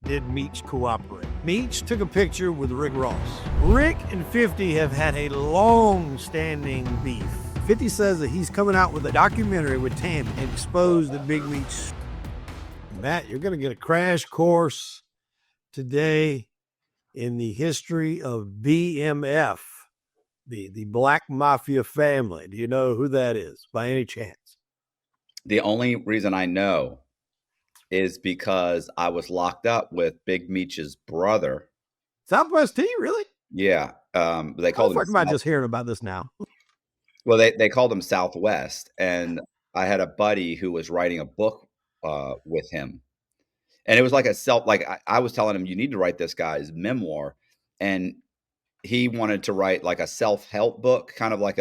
did Meech cooperate? Meech took a picture with Rick Ross. Rick and 50 have had a long-standing beef. 50 says that he's coming out with a documentary with Tammy and exposed the Big Meech. Matt, you're going to get a crash course today in the history of BMF, the Black Mafia family. Do you know who that is by any chance? The only reason I know is because I was locked up with Big Meech's brother. Southwest T, really? Yeah. They called him. Am I just hearing about this now? Well, they called him Southwest, and I had a buddy who was writing a book with him, and it was like I was telling him, you need to write this guy's memoir, and he wanted to write like a self-help book, kind of like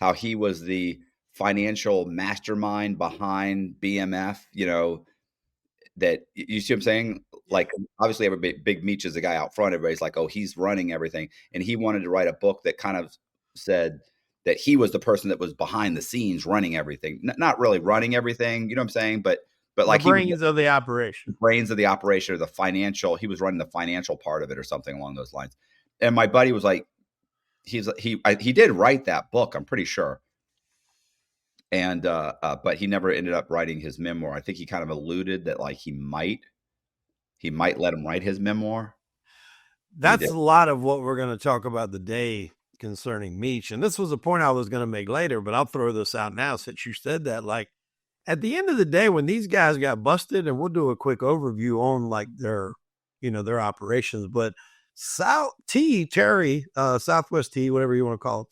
how he was the financial mastermind behind BMF, that you see what I'm saying? Like, obviously everybody, Big Meech is the guy out front. Everybody's like, oh, he's running everything. And he wanted to write a book that kind of said that he was the person that was behind the scenes running everything, not really running everything. You know what I'm saying? But like the brains of the operation, or the financial, he was running the financial part of it or something along those lines. And my buddy was like, he did write that book, I'm pretty sure. And, but he never ended up writing his memoir. I think he kind of alluded that like he might let him write his memoir. That's a lot of what we're going to talk about today concerning Meech. And this was a point I was going to make later, but I'll throw this out now since you said that. Like, at the end of the day, when these guys got busted, and we'll do a quick overview on like their operations, but Southwest T, whatever you want to call it,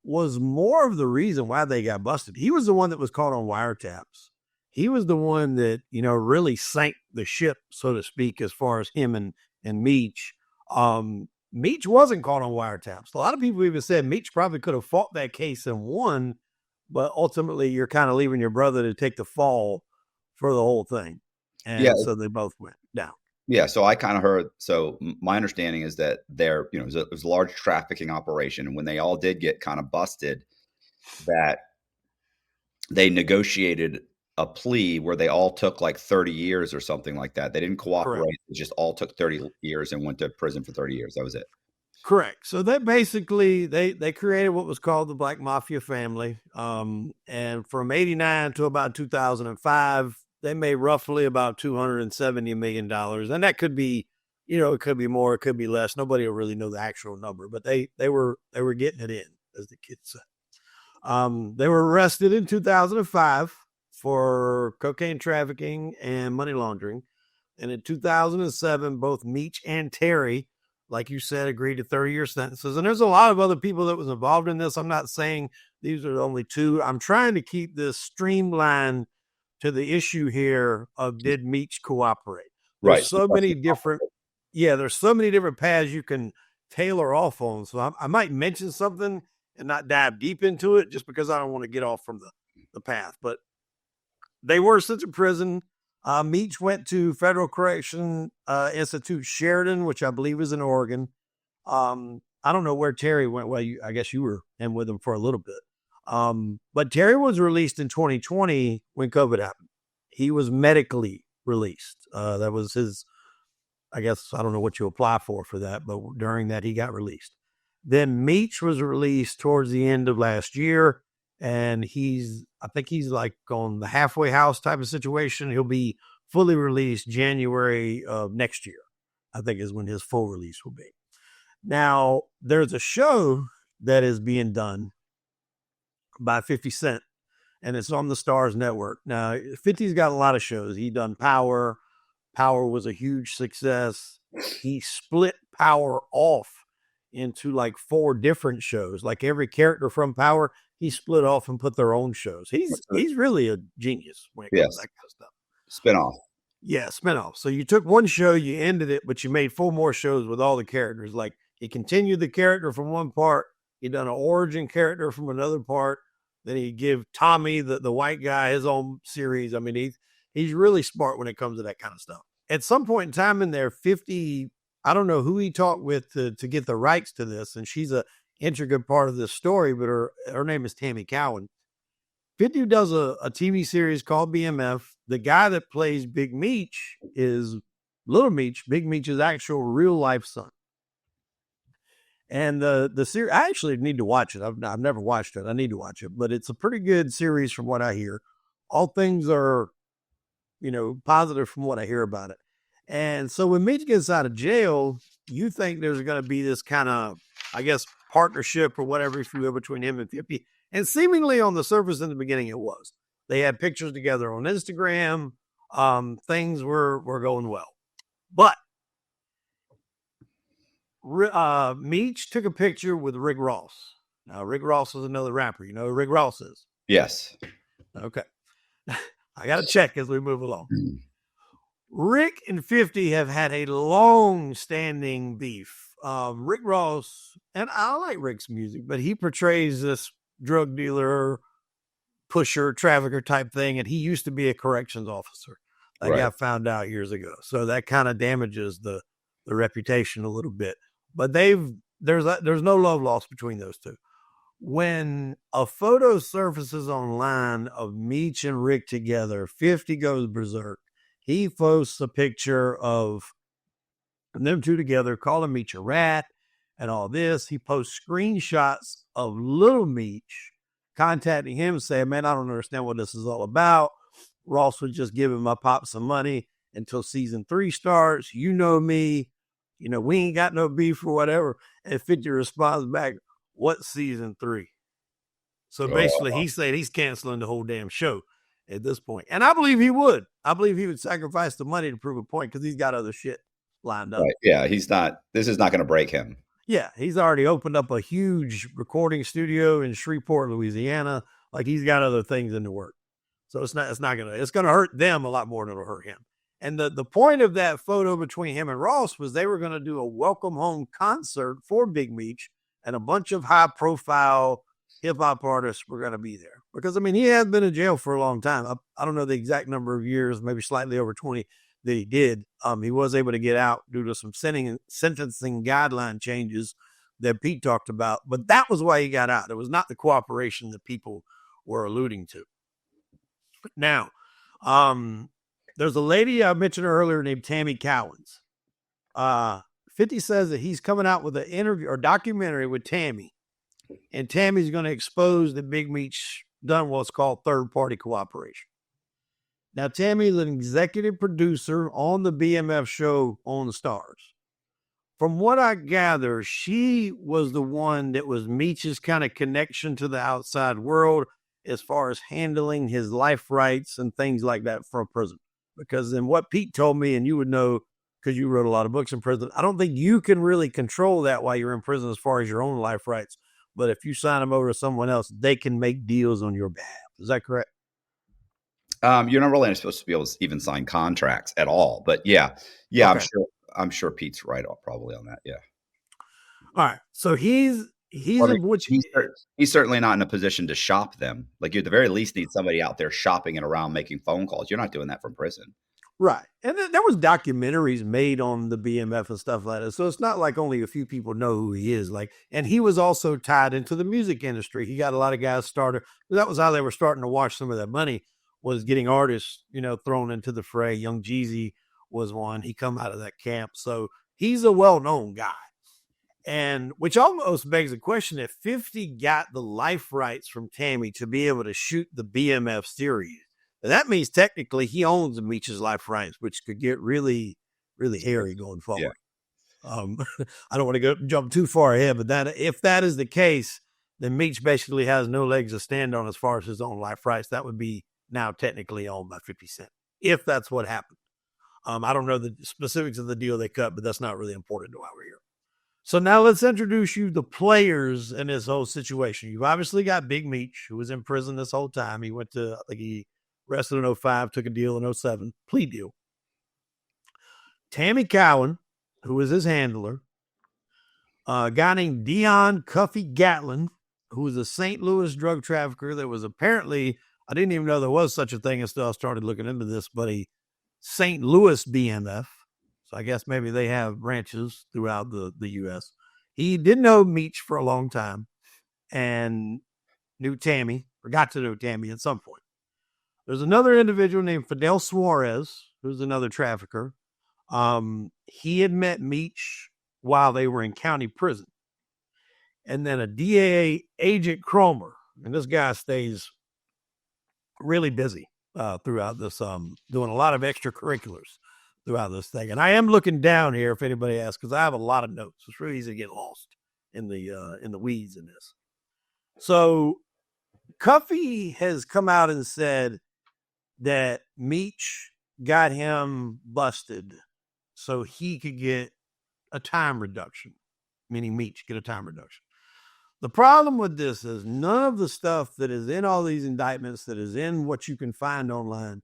was more of the reason why they got busted. He was the one that was caught on wiretaps. He was the one that, really sank the ship, so to speak, as far as him and Meech. Meech wasn't caught on wiretaps. A lot of people even said Meech probably could have fought that case and won, but ultimately you're kind of leaving your brother to take the fall for the whole thing. And so they both went down. Yeah, so I kind of heard. So my understanding is that there, it was a large trafficking operation, and when they all did get kind of busted, that they negotiated a plea where they all took like 30 years or something like that. They didn't cooperate; Correct. They just all took 30 years and went to prison for 30 years. That was it. Correct. So they basically they created what was called the Black Mafia family, and from '89 to about 2005. They made roughly about $270 million. And that could be, it could be more, it could be less. Nobody will really know the actual number, but they were getting it in, as the kids said. They were arrested in 2005 for cocaine trafficking and money laundering. And in 2007, both Meech and Terry, like you said, agreed to 30-year sentences. And there's a lot of other people that was involved in this. I'm not saying these are the only two. I'm trying to keep this streamlined to the issue here of did Meech cooperate? There's so many different, there's so many different paths you can tailor off on. So I might mention something and not dive deep into it just because I don't want to get off from the path. But they were sent to prison. Meech went to Federal Correction Institute Sheridan, which I believe is in Oregon. I don't know where Terry went. Well, I guess you were in with him for a little bit. But Terry was released in 2020 when COVID happened. He was medically released. That was his, I guess, I don't know what you apply for that, but during that he got released. Then Meech was released towards the end of last year, and I think he's like on the halfway house type of situation. He'll be fully released January of next year, I think is when his full release will be. Now, there's a show that is being done by 50 Cent, and it's on the Stars Network. Now, 50's got a lot of shows. He done Power. Power was a huge success. He split Power off into like 4 different shows. Like every character from Power, he split off and put their own shows. He's really a genius when it comes to that kind of stuff. Spinoff. Yeah, spinoff. So you took one show, you ended it, but you made 4 more shows with all the characters. Like he continued the character from one part. He done an origin character from another part. Then he give Tommy, the white guy, his own series. I mean, he's really smart when it comes to that kind of stuff. At some point in time in there, 50, I don't know who he talked with to get the rights to this, and she's a intricate part of this story, but her name is Tammy Cowan. 50 does a TV series called BMF. The guy that plays Big Meech is Little Meech, Big Meech's actual real life son. And the series, I actually need to watch it. I've never watched it. I need to watch it, but it's a pretty good series from what I hear. All things are, positive from what I hear about it. And so when Meech gets out of jail, you think there's going to be this kind of, I guess, partnership or whatever, if you will, between him and 50. And seemingly on the surface in the beginning, it was. They had pictures together on Instagram. Things were going well. But Meech took a picture with Rick Ross. Now, Rick Ross is another rapper. You know who Rick Ross is? Yes. Okay. I got to check as we move along. Rick and 50 have had a long-standing beef. Rick Ross, and I like Rick's music, but he portrays this drug dealer, pusher, trafficker type thing, and he used to be a corrections officer. That got found out years ago. So that kind of damages the reputation a little bit. But there's no love lost between those two. When a photo surfaces online of Meech and Rick together, 50 goes berserk. He posts a picture of them two together, calling Meech a rat and all this. He posts screenshots of Little Meech contacting him saying, man, I don't understand what this is all about. Ross would just give him my pop some money until season 3 starts. You know me. We ain't got no beef or whatever. And 50 responds back, what season 3? So basically, he said he's canceling the whole damn show at this point. And I believe he would. I believe he would sacrifice the money to prove a point because he's got other shit lined up. Right. Yeah, this is not going to break him. Yeah, he's already opened up a huge recording studio in Shreveport, Louisiana. Like, he's got other things in the work. So it's gonna hurt them a lot more than it'll hurt him. And the point of that photo between him and Ross was they were going to do a welcome home concert for Big Meech, and a bunch of high profile hip hop artists were going to be there. Because, he has been in jail for a long time. I don't know the exact number of years, maybe slightly over 20 that he did. He was able to get out due to some sentencing guideline changes that Pete talked about. But that was why he got out. It was not the cooperation that people were alluding to. Now, there's a lady I mentioned earlier named Tammy Cowan. 50 says that he's coming out with an interview or documentary with Tammy, and Tammy's going to expose that Big Meech done what's called third-party cooperation. Now, Tammy is an executive producer on the BMF show On the Stars. From what I gather, she was the one that was Meech's kind of connection to the outside world as far as handling his life rights and things like that from prison. Because in what Pete told me, and you would know because you wrote a lot of books in prison, I don't think you can really control that while you're in prison as far as your own life rights. But if you sign them over to someone else, they can make deals on your behalf. Is that correct? You're not really supposed to be able to even sign contracts at all. But yeah, okay. I'm sure Pete's right probably on that. Yeah. All right. So he's certainly not in a position to shop them. Like, you at the very least need somebody out there shopping and around making phone calls. You're not doing that from prison. Right. And there was documentaries made on the BMF and stuff like that. So it's not like only a few people know who he is. And he was also tied into the music industry. He got a lot of guys started. That was how they were starting to wash some of that money, was getting artists, thrown into the fray. Young Jeezy was one. He come out of that camp. So he's a well-known guy. And which almost begs the question, if 50 got the life rights from Tammy to be able to shoot the BMF series, that means technically he owns Meech's life rights, which could get really, really hairy going forward. Yeah. I don't want to jump too far ahead, but if that is the case, then Meech basically has no legs to stand on as far as his own life rights. That would be now technically owned by 50 Cent, if that's what happened. I don't know the specifics of the deal they cut, but that's not really important to why we're here. So now let's introduce you the players in this whole situation. You've obviously got Big Meech, who was in prison this whole time. He went to, he arrested in 2005, took a deal in 2007, plea deal. Tammy Cowan, who was his handler. A guy named Dion Cuffy Gatlin, who was a St. Louis drug trafficker that was apparently, I didn't even know there was such a thing until I started looking into this, but a St. Louis BMF. So I guess maybe they have branches throughout the U.S. He did know Meech for a long time and knew Tammy, or got to know Tammy at some point. There's another individual named Fidel Suarez, who's another trafficker. He had met Meech while they were in county prison. And then a DAA agent Cromer, and this guy stays really busy throughout this, doing a lot of extracurriculars throughout this thing. And I am looking down here if anybody asks, because I have a lot of notes. It's really easy to get lost in the weeds in this. So Cuffy has come out and said that Meech got him busted so he could get a time reduction, meaning Meech get a time reduction. The problem with this is none of the stuff that is in all these indictments, that is in what you can find online,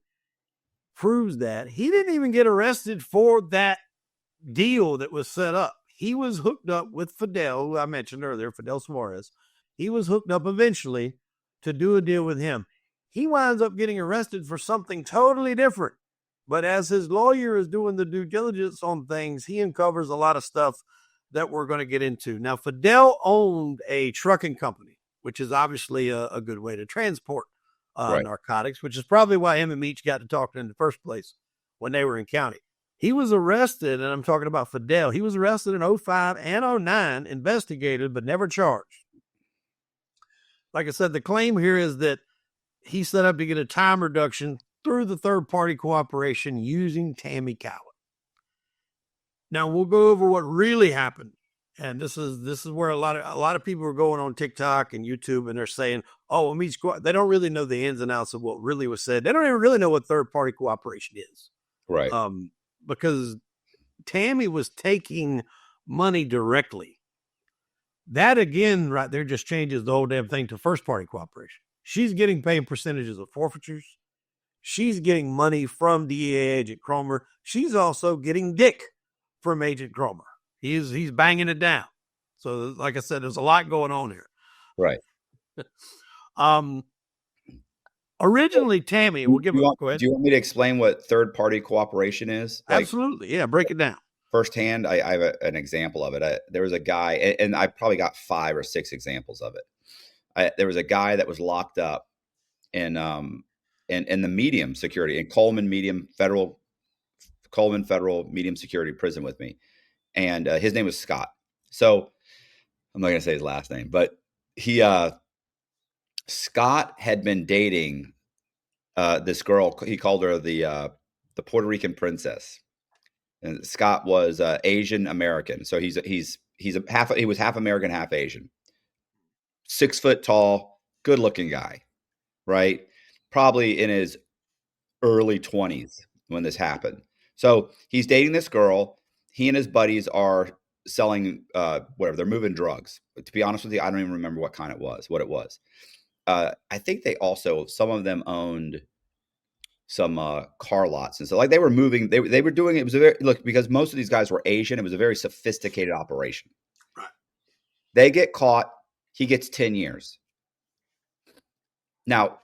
proves that. He didn't even get arrested for that deal that was set up. He was hooked up with Fidel, who I mentioned earlier, Fidel Suarez. He was hooked up eventually to do a deal with him. He winds up getting arrested for something totally different. But as his lawyer is doing the due diligence on things, he uncovers a lot of stuff that we're going to get into. Now, Fidel owned a trucking company, which is obviously a good way to transport narcotics, which is probably why him and Meech got to talking in the first place when they were in county. He was arrested, and I'm talking about Fidel. He was arrested in 2005 and 2009, investigated, but never charged. Like I said, the claim here is that he set up to get a time reduction through the third-party cooperation using Tammy Cowan. Now we'll go over what really happened, and this is where a lot of people are going on TikTok and YouTube, and they're saying, "Oh, Meech," they don't really know the ins and outs of what really was said. They don't even really know what third-party cooperation is, right? Because Tammy was taking money directly. That again, right there, just changes the whole damn thing to first-party cooperation. She's getting paid percentages of forfeitures. She's getting money from DEA agent Cromer. She's also getting dick from Agent Cromer. He's banging it down. So, like I said, there's a lot going on here. Right. Originally, Tammy, we'll give her. Go ahead. Do you want me to explain what third-party cooperation is? Absolutely. Yeah, break it down. Firsthand, I have an example of it. There was a guy, and I probably got 5 or 6 examples of it. There was a guy that was locked up in the medium security, in Coleman Federal Medium Security Prison with me. And his name was Scott. So I'm not going to say his last name, but Scott had been dating this girl. He called her the Puerto Rican princess. And Scott was Asian American. So he was half American, half Asian. 6 foot tall, good looking guy, right? Probably in his early 20s when this happened. So he's dating this girl. He and his buddies are selling whatever. They're moving drugs. But to be honest with you, I don't even remember what it was. I think they also, some of them owned some car lots. And so like they were moving, they were doing, it was because most of these guys were Asian. It was a very sophisticated operation. Right. They get caught. He gets 10 years. Now,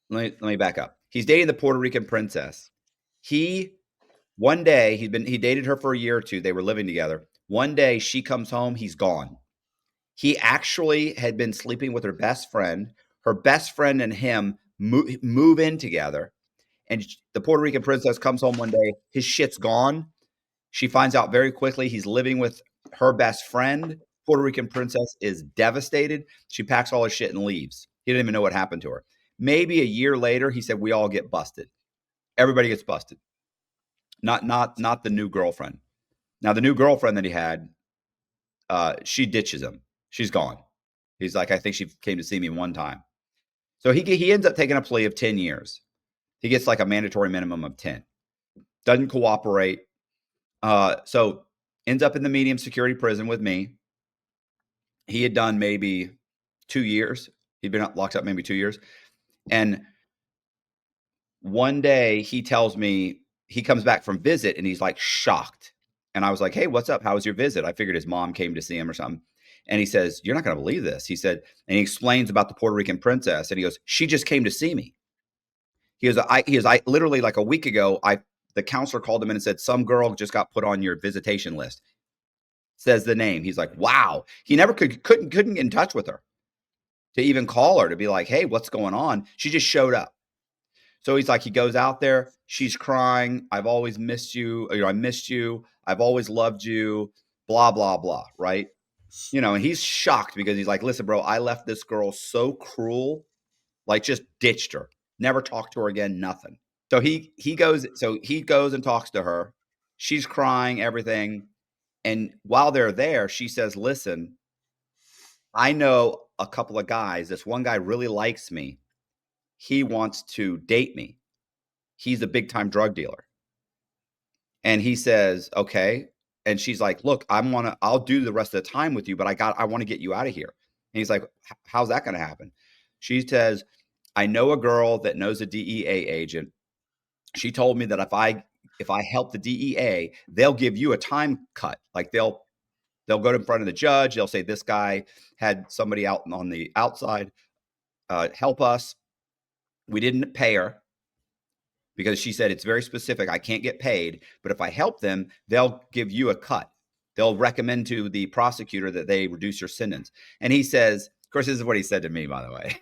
let me back up. He's dating the Puerto Rican princess. One day he dated her for a year or two. They were living together. One day she comes home. He's gone. He actually had been sleeping with her best friend. Her best friend and him move in together. And the Puerto Rican princess comes home one day. His shit's gone. She finds out very quickly he's living with her best friend. Puerto Rican princess is devastated. She packs all his shit and leaves. He didn't even know what happened to her. Maybe a year later, he said, we all get busted. Everybody gets busted. Not the new girlfriend. Now, the new girlfriend that he had, she ditches him. She's gone. He's like, I think she came to see me one time. So he ends up taking a plea of 10 years. He gets like a mandatory minimum of 10. Doesn't cooperate. So ends up in the medium security prison with me. He had done maybe 2 years. He'd been locked up maybe 2 years. And one day he tells me, he comes back from visit and he's like shocked. And I was like, hey, what's up? How was your visit? I figured his mom came to see him or something. And he says, you're not going to believe this. He said, and he explains about the Puerto Rican princess. And he goes, she just came to see me. He goes, I literally like a week ago, the counselor called him in and said, some girl just got put on your visitation list. Says the name. He's like, wow. He never couldn't get in touch with her to even call her to be like, hey, what's going on? She just showed up. So he's like, he goes out there. She's crying. I've always missed you. You know, I missed you. I've always loved you. Blah blah blah. Right. You know, and he's shocked because he's like, listen, bro, I left this girl so cruel, like just ditched her, never talked to her again, nothing. So he goes and talks to her. She's crying, everything. And while they're there, she says, listen, I know a couple of guys. This one guy really likes me. He wants to date me. He's a big time drug dealer. And he says, okay. And she's like, look, I'll do the rest of the time with you, but I want to get you out of here. And he's like, how's that going to happen? She says, I know a girl that knows a DEA agent. She told me that if I help the DEA, they'll give you a time cut. Like they'll go in front of the judge. They'll say, this guy had somebody out on the outside help us. We didn't pay her because she said it's very specific. I can't get paid, but if I help them, they'll give you a cut. They'll recommend to the prosecutor that they reduce your sentence. And he says, of course, this is what he said to me, by the way,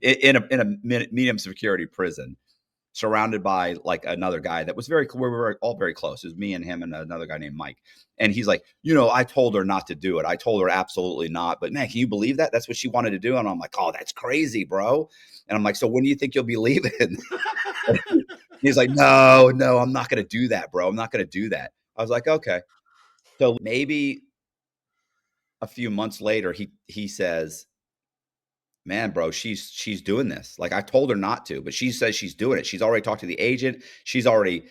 in a medium security prison, surrounded by like another guy that was we were all very close. It was me and him and another guy named Mike. And he's like, I told her not to do it. I told her absolutely not. But man, can you believe that? That's what she wanted to do. And I'm like, oh, that's crazy, bro. And I'm like, so when do you think you'll be leaving? He's like, no, I'm not going to do that, bro. I'm not going to do that. I was like, okay. So maybe a few months later, he says, man, bro, she's doing this. Like I told her not to, but she says she's doing it. She's already talked to the agent. She's already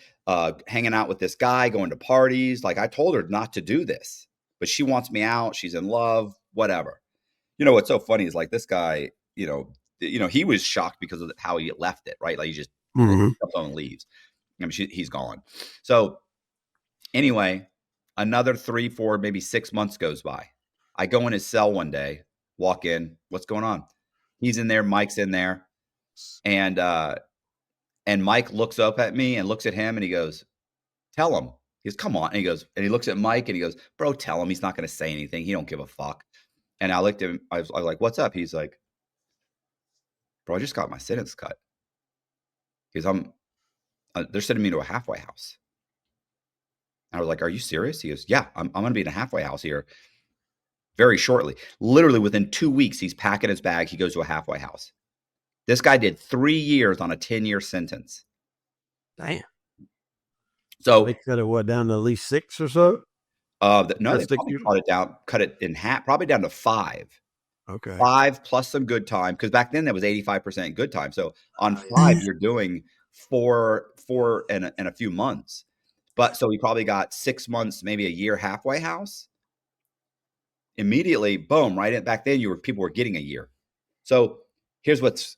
hanging out with this guy, going to parties. Like I told her not to do this, but she wants me out. She's in love, whatever. What's so funny is like this guy, he was shocked because of how he left it, right? Like he just comes on and leaves. I mean, he's gone. So anyway, another 3, 4, maybe 6 months goes by. I go in his cell one day, walk in, what's going on? He's in there, Mike's in there, and Mike looks up at me and looks at him and he goes, tell him. He goes, come on. And he looks at Mike and he goes, bro, tell him. He's not going to say anything. He don't give a fuck. And I looked at him. I was like, what's up? He's like, bro, I just got my sentence cut. Because they're sending me to a halfway house. And I was like, are you serious? He goes, yeah, I'm going to be in a halfway house here very shortly. Literally within 2 weeks, he's packing his bag. He goes to a halfway house. This guy did 3 years on a 10-year sentence. Damn. So they cut it down to at least 6 or so? No, they probably cut it in half, probably down to 5. Okay. 5 plus some good time, because back then that was 85% good time. So on 5, you're doing 4 and a few months. But so he probably got 6 months, maybe a year halfway house. Immediately, boom, right? Back then people were getting a year. So here's what's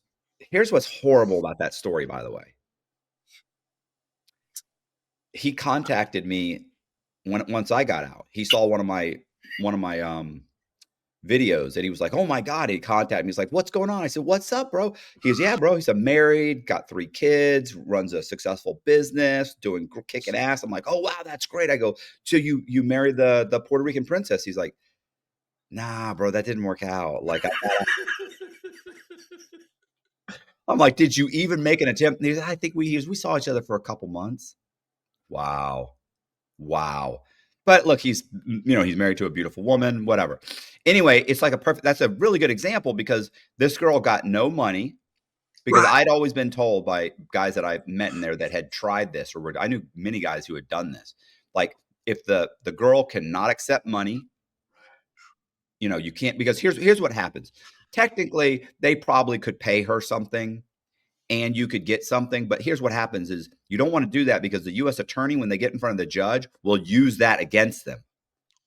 horrible about that story, by the way. He contacted me once I got out. He saw one of my videos and he was like, oh my God, he contacted me. He's like, what's going on? I said, what's up, bro? He goes, yeah, bro. He said, married, got 3 kids, runs a successful business, kicking ass. I'm like, oh, wow, that's great. I go, so you married the Puerto Rican princess? He's like, nah, bro, that didn't work out. Like, I'm like, did you even make an attempt? And he said, I think we saw each other for a couple months. Wow. But look, he's married to a beautiful woman, whatever. Anyway, it's like that's a really good example because this girl got no money because I'd always been told by guys that I've met in there that had tried this, or I knew many guys who had done this. Like if the girl cannot accept money, you can't, because here's what happens. Technically, they probably could pay her something and you could get something. But here's what happens is you don't want to do that because the U.S. attorney, when they get in front of the judge, will use that against them.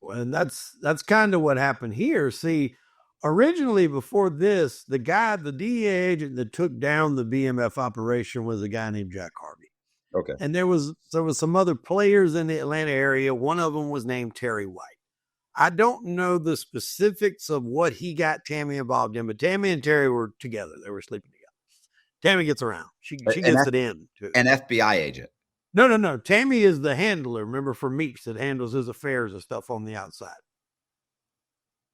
Well, and that's kind of what happened here. See, originally before this, the DEA agent that took down the BMF operation was a guy named Jack Harvey. Okay. And there was some other players in the Atlanta area. One of them was named Terry White. I don't know the specifics of what he got Tammy involved in, but Tammy and Terry were together. They were sleeping together. Tammy gets around. She gets it in too. An FBI agent. No. Tammy is the handler, remember, for Meech, that handles his affairs and stuff on the outside.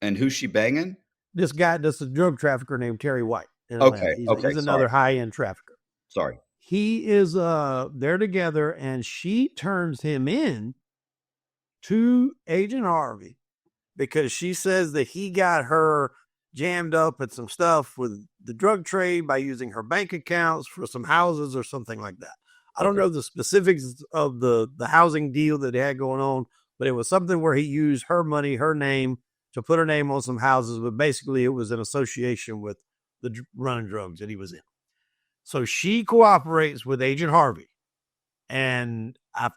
And who's she banging? This guy, that's a drug trafficker named Terry White in Atlanta. Okay. He's another high-end trafficker. Sorry. he is they're together, and she turns him in to Agent Harvey because she says that he got her jammed up at some stuff with the drug trade by using her bank accounts for some houses or something like that. I don't Okay. know the specifics of the housing deal that they had going on, but it was something where he used her money, her name, to put her name on some houses. But basically, it was in association with the running drugs that he was in. So she cooperates with Agent Harvey, and I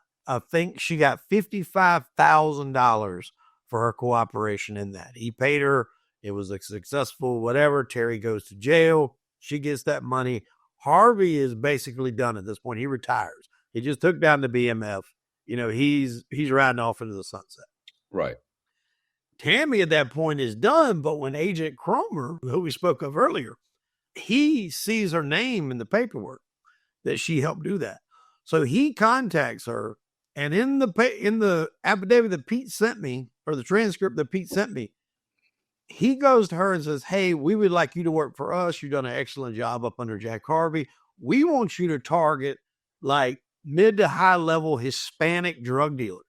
think she got $55,000 for her cooperation in that. He paid her. It was a successful whatever. Terry goes to jail. She gets that money. Harvey is basically done at this point. He retires. He just took down the BMF. He's riding off into the sunset. Right. Tammy at that point is done, but when Agent Cromer, who we spoke of earlier, he sees her name in the paperwork that she helped do that. So he contacts her, and in the affidavit that Pete sent me, or the transcript that Pete sent me, he goes to her and says, "Hey, we would like you to work for us. You've done an excellent job up under Jack Harvey. We want you to target like mid to high level Hispanic drug dealers."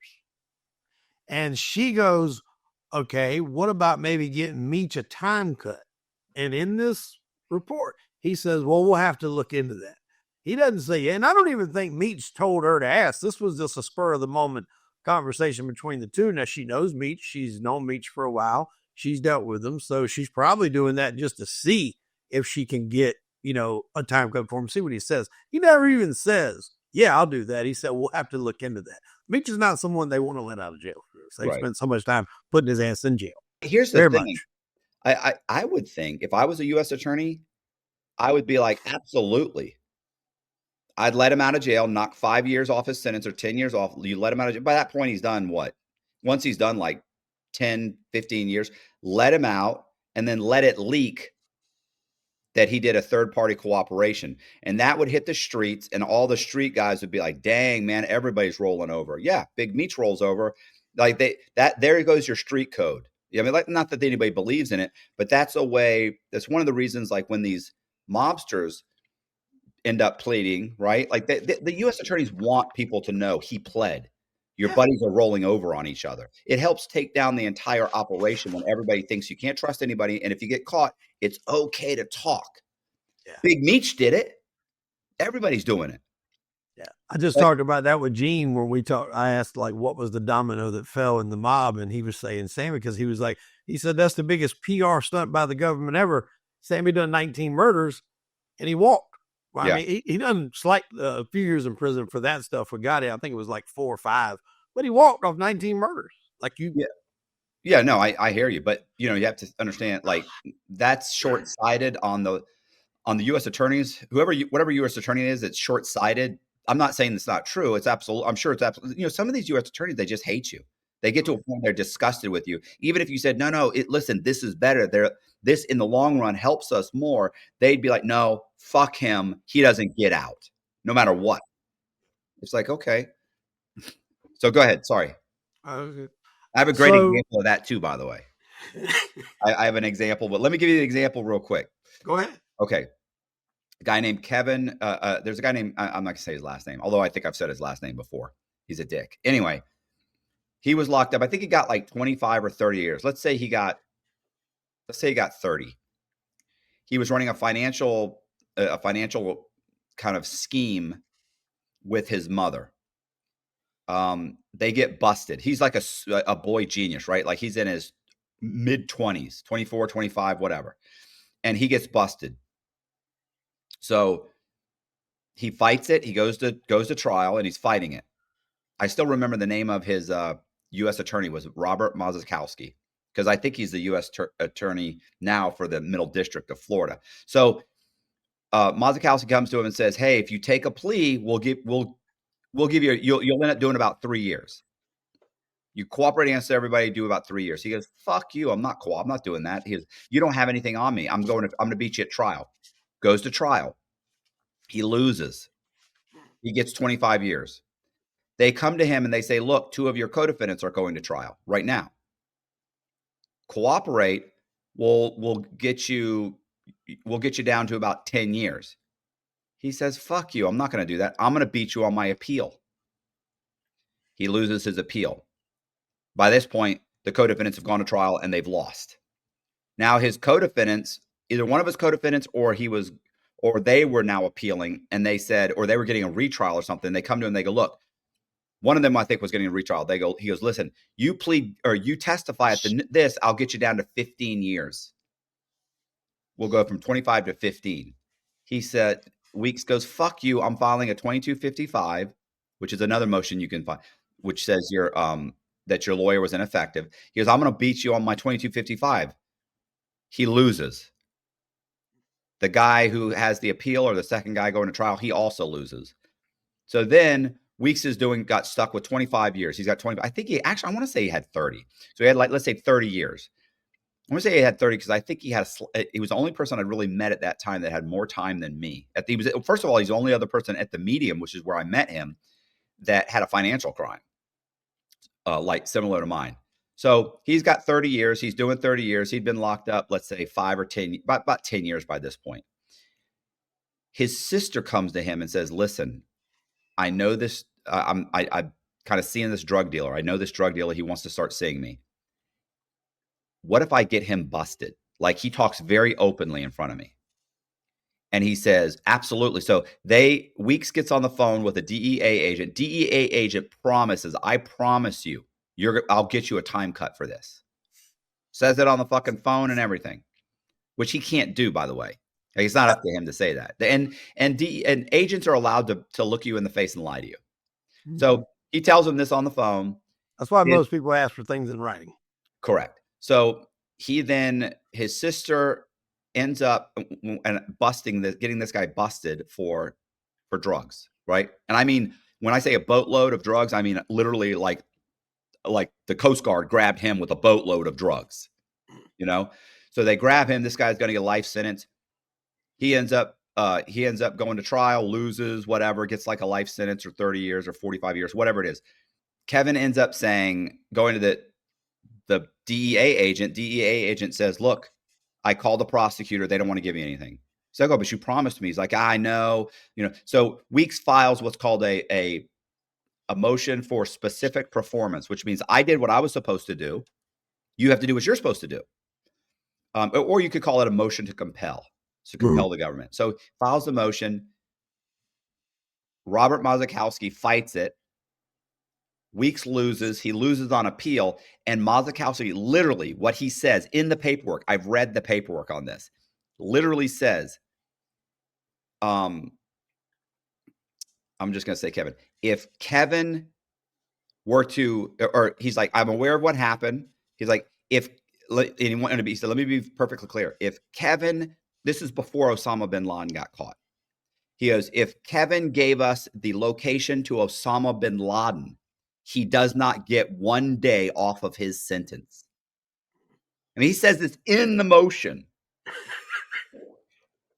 And she goes, "Okay, what about maybe getting Meech a time cut?" And in this report, he says, "Well, we'll have to look into that." He doesn't say, yeah, and I don't even think Meech told her to ask. This was just a spur of the moment conversation between the two. Now, she knows Meech. She's known Meech for a while. She's dealt with him. So she's probably doing that just to see if she can get, a time cut for him, see what he says. He never even says, "Yeah, I'll do that." He said, "We'll have to look into that." Meech is not someone they want to let out of jail. They Right. spent so much time putting his ass in jail. Here's the Very thing. much. I would think if I was a U.S. attorney, I would be like, absolutely. I'd let him out of jail, knock 5 years off his sentence or 10 years off. You let him out of jail. By that point, he's done what? Once he's done like 10, 15 years, let him out and then let it leak that he did a third party cooperation. And that would hit the streets, and all the street guys would be like, dang, man, everybody's rolling over. Yeah, Big Meech rolls over. Like there goes your street code. I mean, like, not that anybody believes in it, but that's a way. That's one of the reasons, like, when these mobsters end up pleading, right? Like the U.S. attorneys want people to know he pled. Your Yeah. buddies are rolling over on each other. It helps take down the entire operation when everybody thinks you can't trust anybody. And if you get caught, it's okay to talk. Yeah. Big Meech did it. Everybody's doing it. Yeah. I just But talked about that with Gene where I asked like what was the domino that fell in the mob, and he was saying Sammy, because he said that's the biggest PR stunt by the government ever. Sammy done 19 murders and he walked. Well, I yeah, mean, he done a few years in prison for that stuff. We got it. I think it was like 4 or 5, but he walked off 19 murders. Like you, yeah, yeah. No, I hear you, but you have to understand, like, that's short sighted on the U.S. attorneys, whatever U.S. attorney it is, it's short sighted. I'm not saying it's not true. It's absolute. I'm sure it's absolutely. Some of these U.S. attorneys, they just hate you. They get to a point they're disgusted with you. Even if you said, no, listen, this is better. This in the long run helps us more. They'd be like, no, fuck him. He doesn't get out, no matter what. It's like, okay. So go ahead. Sorry, uh, I have a great so example of that too. By the way, I have an example, but let me give you the example real quick. go ahead. Okay. A guy named Kevin. There's a guy named, I'm not gonna say his last name, although I think I've said his last name before. He's a dick. Anyway, he was locked up. I think he got like 25 or 30 years. Let's say he got 30. He was running a financial kind of scheme with his mother. They get busted. He's like a boy genius, right? Like, he's in his mid 20s, 24, 25, whatever. And he gets busted. So he fights it. He goes to trial, and he's fighting it. I still remember the name of his U.S. attorney was Robert Mazakowski, because I think he's the U.S. attorney now for the Middle District of Florida. So Mazakowski comes to him and says, "Hey, if you take a plea, we'll give you you'll end up doing about 3 years. You cooperate against everybody, do about 3 years." He goes, "Fuck you! I'm not doing that." He goes, "You don't have anything on me. I'm going to beat you at trial." Goes to trial. He loses. He gets 25 years. They come to him and they say, "Look, 2 of your co-defendants are going to trial right now. Cooperate. We'll get you down to about 10 years." He says, fuck you. I'm not going to do that. I'm going to beat you on my appeal. He loses his appeal. By this point, the co-defendants have gone to trial and they've lost. Now his co-defendants, either one of his co-defendants or they were now appealing, and they said, or they were getting a retrial or something. They come to him and they go, look, one of them I think was getting a retrial. He goes, listen, you plead or you testify at this, I'll get you down to 15 years. We'll go from 25 to 15. He said, Weeks goes, fuck you. I'm filing a 2255, which is another motion you can file, which says that your lawyer was ineffective. He goes, I'm going to beat you on my 2255. He loses. The guy who has the appeal, or the second guy going to trial, he also loses. So then Weeks got stuck with 25 years. He's got 20. I think I want to say he had 30. So he had, like, let's say 30 years. I want to say he had 30 because I think he was the only person I'd really met at that time that had more time than me. First of all, he's the only other person at the Medium, which is where I met him, that had a financial crime, like similar to mine. So he's got 30 years. He's doing 30 years. He'd been locked up, let's say 5 or 10, about 10 years by this point. His sister comes to him and says, listen, I know this. I'm kind of seeing this drug dealer. I know this drug dealer. He wants to start seeing me. What if I get him busted? Like, he talks very openly in front of me. And he says, absolutely. So Weeks gets on the phone with a DEA agent. DEA agent promises, I promise you, I'll get you a time cut for this. Says it on the fucking phone and everything, which he can't do, by the way. Like, it's not up to him to say that. And agents are allowed to look you in the face and lie to you. So he tells him this on the phone. That's why most people ask for things in writing. Correct. So his sister ends up getting this guy busted for drugs, right? And I mean, when I say a boatload of drugs, I mean literally like the Coast Guard grabbed him with a boatload of drugs, So they grab him. This guy's going to get a life sentence. He ends up going to trial, loses, whatever, gets like a life sentence or 30 years or 45 years, whatever it is. Kevin ends up going to the DEA agent says, look, I called the prosecutor. They don't want to give me anything. So I go, but you promised me. He's like, I know, So Weeks files what's called a motion for specific performance, which means I did what I was supposed to do. You have to do what you're supposed to do. Or you could call it a motion to compel. To compel the government. So files the motion. Robert Mazakowski fights it. Weeks loses. He loses on appeal. And Mazakowski, literally, what he says in the paperwork, I've read the paperwork on this, literally says, I'm just going to say, Kevin, if Kevin were to, or he's like, I'm aware of what happened. He's like, he said, let me be perfectly clear. If Kevin, this is before Osama bin Laden got caught. He goes, if Kevin gave us the location to Osama bin Laden, he does not get 1 day off of his sentence. I mean, he says this in the motion.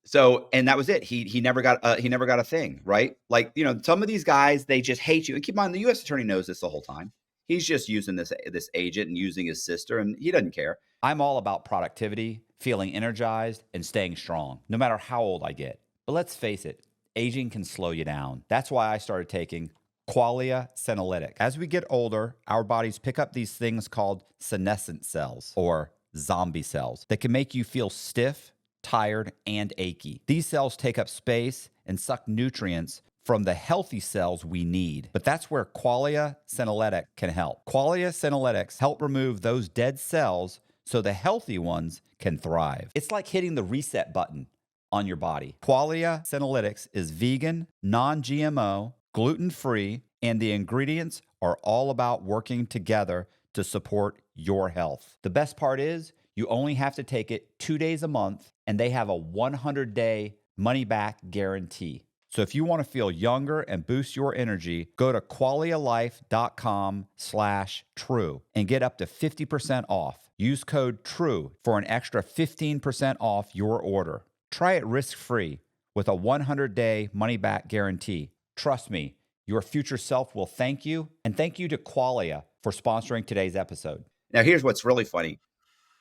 So, and that was it. He never got a thing, right? Like, some of these guys, they just hate you. And keep in mind, the U.S. attorney knows this the whole time. He's just using this agent and using his sister, and he doesn't care. I'm all about productivity, feeling energized, and staying strong, no matter how old I get. But let's face it, aging can slow you down. That's why I started taking Qualia Senolytic. As we get older, our bodies pick up these things called senescent cells, or zombie cells, that can make you feel stiff, tired, and achy. These cells take up space and suck nutrients from the healthy cells we need. But that's where Qualia Senolytic can help. Qualia Senolytics help remove those dead cells so the healthy ones can thrive. It's like hitting the reset button on your body. Qualia Senolytics is vegan, non-GMO, gluten-free, and the ingredients are all about working together to support your health. The best part is you only have to take it 2 days a month, and they have a 100-day money-back guarantee. So if you want to feel younger and boost your energy, go to qualialife.com/true and get up to 50% off. Use code TRUE for an extra 15% off your order. Try it risk-free with a 100-day money-back guarantee. Trust me, your future self will thank you, and thank you to Qualia for sponsoring today's episode. Now, here's what's really funny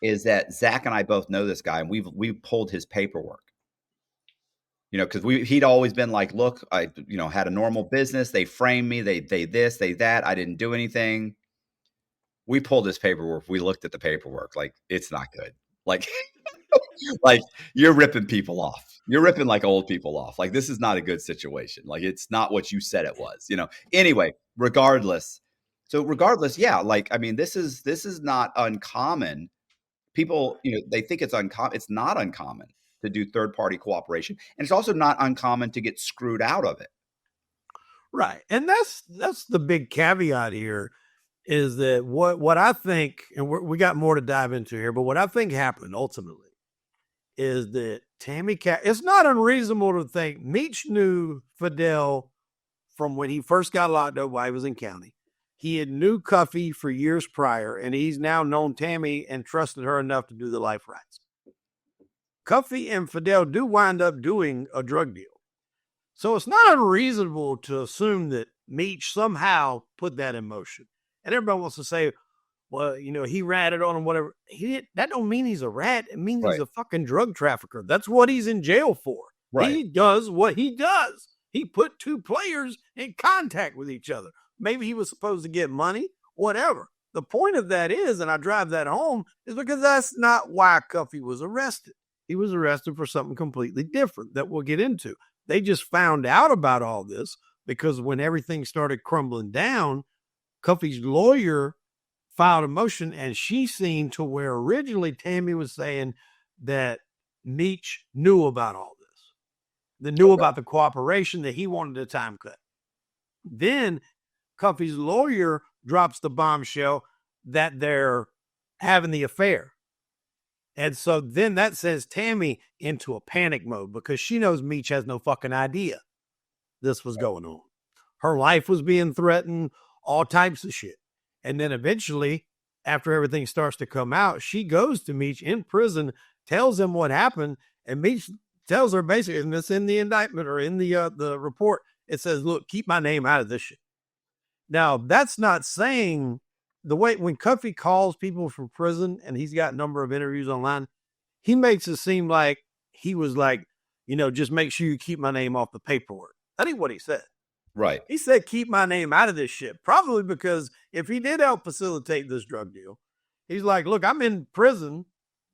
is that Zach and I both know this guy, and we've pulled his paperwork. because he'd always been like, look, I, had a normal business. They framed me. They this, they that. I didn't do anything. We pulled this paperwork. We looked at the paperwork. Like, it's not good. Like, like you're ripping people off. You're ripping like old people off. Like, this is not a good situation. Like, it's not what you said it was, Anyway, regardless. Yeah, like, I mean, this is not uncommon. People, they think it's uncommon. It's not uncommon to do third-party cooperation. And it's also not uncommon to get screwed out of it. Right. And that's the big caveat here, is that what I think, and we got more to dive into here, but what I think happened ultimately is that Tammy Cowan, it's not unreasonable to think Meech knew Fidel from when he first got locked up while he was in county. He had knew Cuffy for years prior, and he's now known Tammy and trusted her enough to do the life rights. Cuffy and Fidel do wind up doing a drug deal. So it's not unreasonable to assume that Meech somehow put that in motion. And everybody wants to say, well, he ratted on him, whatever. That don't mean he's a rat. It means he's a fucking drug trafficker. That's what he's in jail for. Right. He does what he does. He put two players in contact with each other. Maybe he was supposed to get money, whatever. The point of that is, and I drive that home, is because that's not why Cuffy was arrested. He was arrested for something completely different that we'll get into. They just found out about all this because when everything started crumbling down, Cuffy's lawyer filed a motion, and she seemed to where originally Tammy was saying that Meech knew about all this. They knew about the cooperation, that he wanted a time cut. Then Cuffy's lawyer drops the bombshell that they're having the affair. And so then that sends Tammy into a panic mode because she knows Meech has no fucking idea this was going on. Her life was being threatened, all types of shit. And then eventually, after everything starts to come out, she goes to Meech in prison, tells him what happened, and Meech tells her basically, and it's in the indictment or in the report, it says, look, keep my name out of this shit. Now, that's not saying the way when Cuffy calls people from prison and he's got a number of interviews online, he makes it seem like he was like, just make sure you keep my name off the paperwork. That ain't what he said. Right. He said, keep my name out of this shit. Probably because if he did help facilitate this drug deal, he's like, look, I'm in prison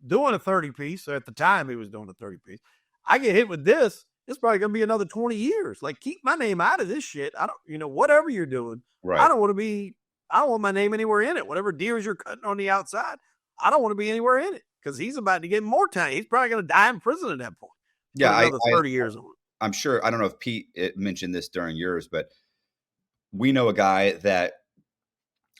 doing a 30-piece. Or at the time he was doing a 30-piece. I get hit with this. It's probably going to be another 20 years. Like, keep my name out of this shit. I don't, whatever you're doing. Right. I don't want my name anywhere in it. Whatever deers you're cutting on the outside, I don't want to be anywhere in it because he's about to get more time. He's probably going to die in prison at that point. Yeah. Another 30 years on it. I'm sure. I don't know if Pete mentioned this during yours, but we know a guy that,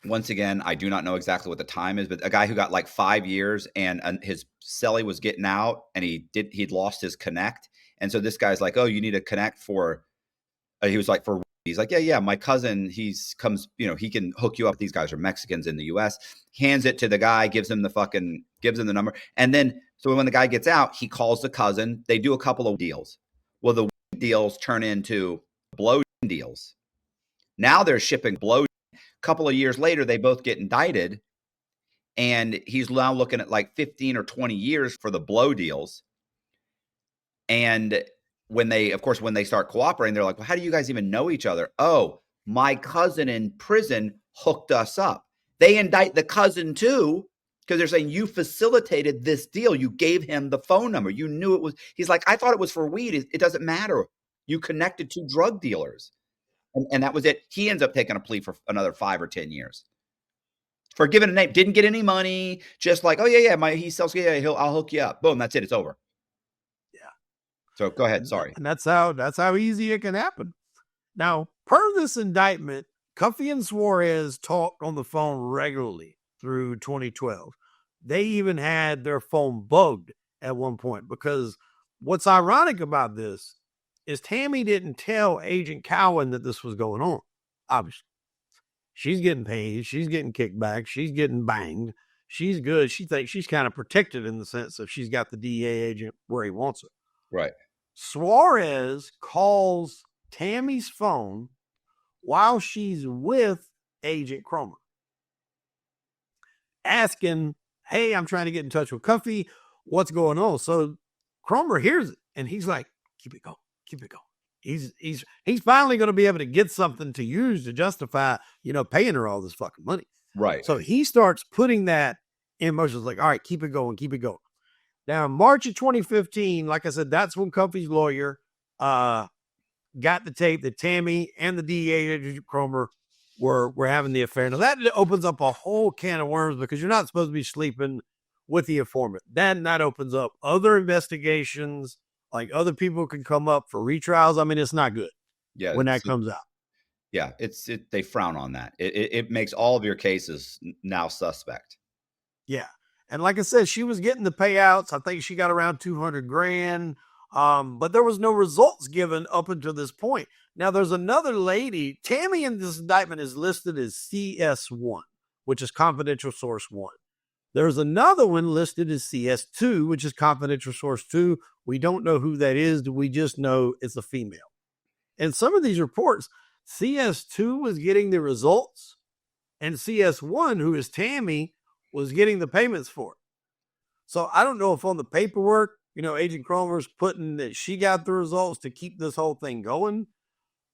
once again, I do not know exactly what the time is, but a guy who got like 5 years and his cellie was getting out and he'd lost his connect. And so this guy's like, oh, you need a connect for, he was like, he's like, yeah, my cousin, he can hook you up. These guys are Mexicans in the US, hands it to the guy, gives him the number. And then, so when the guy gets out, he calls the cousin, they do a couple of deals. Well, the deals turn into blow deals. Now they're shipping blow. A couple of years later, they both get indicted. And he's now looking at like 15 or 20 years for the blow deals. And when they start cooperating, they're like, well, how do you guys even know each other? Oh, my cousin in prison hooked us up. They indict the cousin too, because they're saying you facilitated this deal. You gave him the phone number. You knew it was, he's like, I thought it was for weed. It doesn't matter. You connected two drug dealers. And that was it. He ends up taking a plea for another 5 or 10 years. For giving a name. Didn't get any money. Just like, oh yeah, he sells, I'll hook you up. Boom, that's it. It's over. So go ahead. Sorry. And that's how easy it can happen. Now, per this indictment, Cuffy and Suarez talked on the phone regularly through 2012. They even had their phone bugged at one point because what's ironic about this is Tammy didn't tell Agent Cowan that this was going on. Obviously, she's getting paid. She's getting kickbacks. She's getting banged. She's good. She thinks she's kind of protected in the sense of she's got the DEA agent where he wants her. Right. Suarez calls Tammy's phone while she's with Agent Cromer, asking, hey, I'm trying to get in touch with Cuffy. What's going on? So Cromer hears it, and he's like, keep it going. keep it going. He's finally going to be able to get something to use to justify, paying her all this fucking money. Right. So he starts putting that in motion. It's like, all right, keep it going. Now, in March of 2015, like I said, that's when Cuffy's lawyer got the tape that Tammy and the DEA agent Cromer were having the affair. Now, that opens up a whole can of worms because you're not supposed to be sleeping with the informant. Then that opens up other investigations. Like other people can come up for retrials. I mean, it's not good when that comes out. Yeah, they frown on that. It makes all of your cases now suspect. Yeah. And like I said, she was getting the payouts. I think she got around $200,000. But there was no results given up until this point. Now there's another lady, Tammy in this indictment is listed as CS1, which is confidential source 1. There's another one listed as CS2, which is confidential source 2. We don't know who that is. We just know it's a female. And some of these reports, CS2 was getting the results and CS1, who is Tammy, was getting the payments for it. So I don't know if on the paperwork, Agent Cromer's putting that she got the results to keep this whole thing going,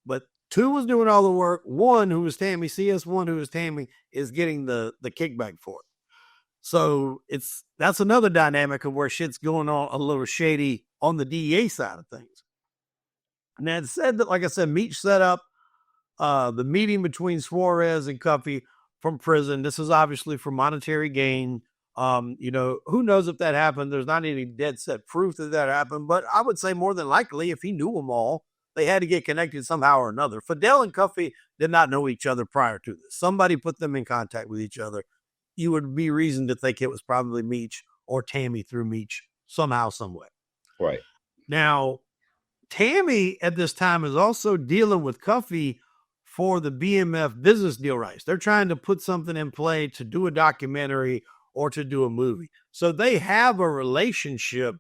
but 2 was doing all the work. 1, who was Tammy, CS1, who is Tammy, is getting the kickback for it. So that's another dynamic of where shit's going on a little shady on the DEA side of things. And that said that, like I said, Meech set up the meeting between Suarez and Cuffy from prison. This is obviously for monetary gain. Who knows if that happened? There's not any dead set proof that happened, but I would say more than likely, if he knew them all, they had to get connected somehow or another. Fidel and Cuffy did not know each other prior to this. Somebody put them in contact with each other. You would be reason to think it was probably Meech or Tammy through Meech somehow, some way. Right. Now, Tammy at this time is also dealing with Cuffy for the BMF business deal rights. They're trying to put something in play to do a documentary or to do a movie. So they have a relationship,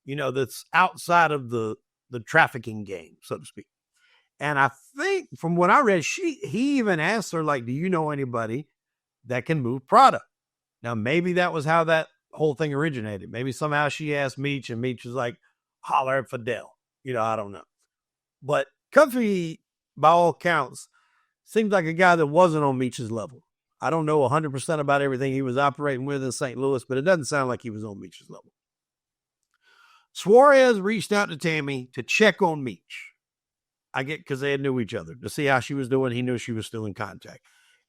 that's outside of the trafficking game, so to speak. And I think from what I read, he even asked her, like, do you know anybody that can move product? Now, maybe that was how that whole thing originated. Maybe somehow she asked Meech and Meech was like, holler at Fidel. I don't know. But Cuffy, by all counts, seems like a guy that wasn't on Meech's level. I don't know 100% about everything he was operating with in St. Louis, but it doesn't sound like he was on Meech's level. Suarez reached out to Tammy to check on Meech. I get because they knew each other, to see how she was doing. He knew she was still in contact.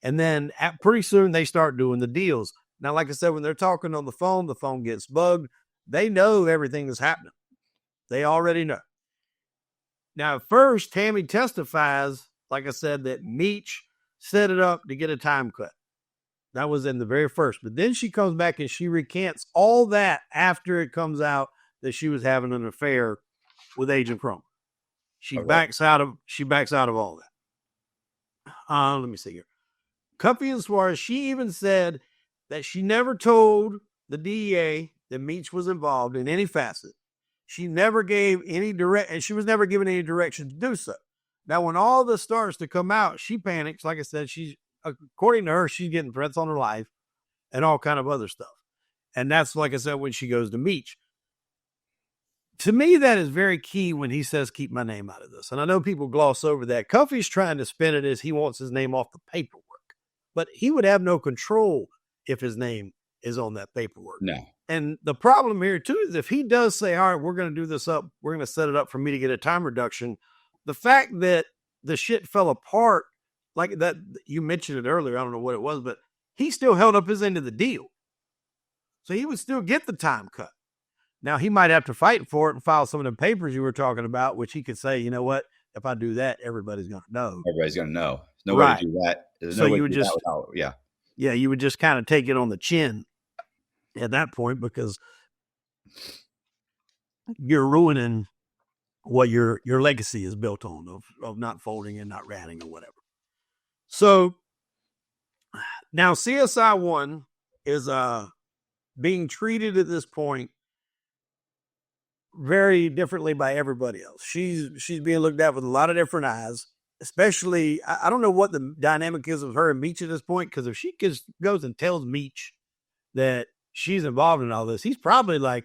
And then pretty soon they start doing the deals. Now, like I said, when they're talking on the phone gets bugged. They know everything that's happening. They already know. Now, at first, Tammy testifies, like I said, that Meech set it up to get a time cut. That was in the very first. But then she comes back and she recants all that after it comes out that she was having an affair with Agent Cromer. She backs out of all that. Let me see here. Cuffy and Suarez, she even said that she never told the DEA that Meech was involved in any facet. She never gave any and she was never given any direction to do so. Now, when all this starts to come out, she panics. Like I said, according to her, she's getting threats on her life and all kind of other stuff. And that's, like I said, when she goes to Meech. To me, that is very key when he says, keep my name out of this. And I know people gloss over that. Cuffy's trying to spin it as he wants his name off the paperwork. But he would have no control if his name is on that paperwork. No. And the problem here, too, is if he does say, all right, we're going to do this up, we're going to set it up for me to get a time reduction, the fact that the shit fell apart, like that, you mentioned it earlier, I don't know what it was, but he still held up his end of the deal. So he would still get the time cut. Now, he might have to fight for it and file some of the papers you were talking about, which he could say, you know what, if I do that, everybody's going to know. Everybody's going to know. There's no way to do that. There's so no way you would just, yeah, you would just kind of take it on the chin at that point because you're ruining what your legacy is built on of not folding and not ratting or whatever. So now CSI 1 is being treated at this point very differently by everybody else. She's being looked at with a lot of different eyes, especially, I don't know what the dynamic is of her and Meech at this point, because if she goes and tells Meech that she's involved in all this, he's probably like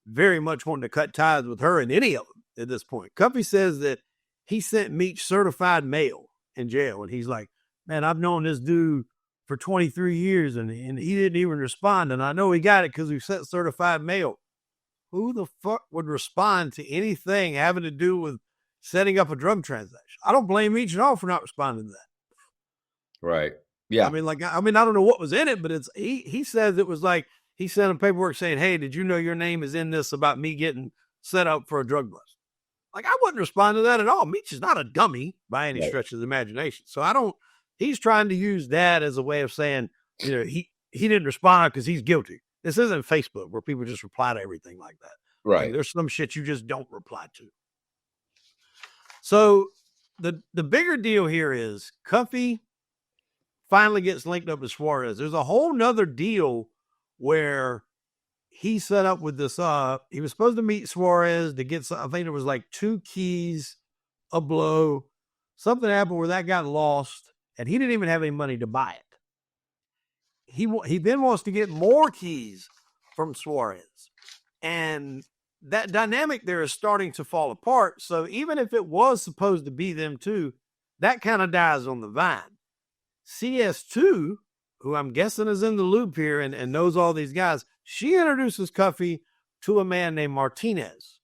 very much wanting to cut ties with her and any of them. at this point. Cuffy says that he sent Meech certified mail in jail. And he's like, man, I've known this dude for 23 years and he didn't even respond. And I know he got it because we sent certified mail. Who the fuck would respond to anything having to do with setting up a drug transaction? I don't blame Meech at all for not responding to that. Right. Yeah. I mean, I don't know what was in it, but he says it was like he sent him paperwork saying, hey, did you know your name is in this about me getting set up for a drug bust? Like, I wouldn't respond to that at all. Meech is not a dummy by any stretch of the imagination. So he's trying to use that as a way of saying, he didn't respond because he's guilty. This isn't Facebook where people just reply to everything like that. Right. Like, there's some shit you just don't reply to. So the bigger deal here is Cuffy finally gets linked up with Suarez. There's a whole nother deal where he set up with this, he was supposed to meet Suarez to get some, I think it was like 2 keys, a blow. Something happened where that got lost and he didn't even have any money to buy it. He then wants to get more keys from Suarez. And that dynamic there is starting to fall apart. So even if it was supposed to be them two, that kind of dies on the vine. CS2, who I'm guessing is in the loop here and knows all these guys, she introduces Cuffy to a man named Martinez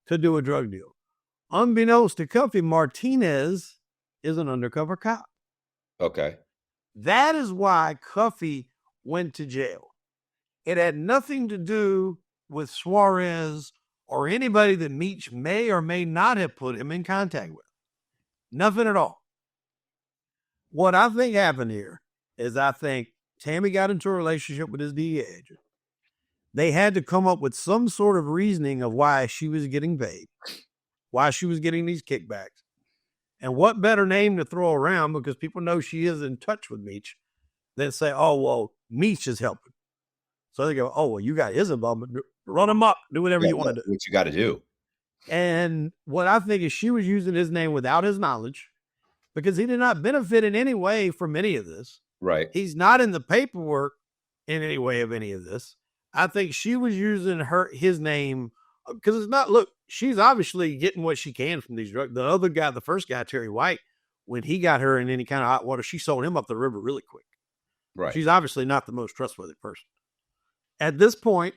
to do a drug deal. Unbeknownst to Cuffy, Martinez is an undercover cop. Okay. That is why Cuffy went to jail. It had nothing to do with Suarez or anybody that Meech may or may not have put him in contact with. Nothing at all. What I think happened here is I think Tammy got into a relationship with his DEA agent. They had to come up with some sort of reasoning of why she was getting paid, why she was getting these kickbacks. And what better name to throw around, because people know she is in touch with Meech, than say, oh, well, Meech is helping. So they go, oh, well, you got his involvement. Run him up. Do whatever you want to do. What you got to do. And what I think is she was using his name without his knowledge because he did not benefit in any way from any of this. Right. He's not in the paperwork in any way of any of this. I think she was using his name because it's not, look, she's obviously getting what she can from these drugs. The other guy, the first guy, Terry White, when he got her in any kind of hot water, she sold him up the river really quick. Right. She's obviously not the most trustworthy person. At this point,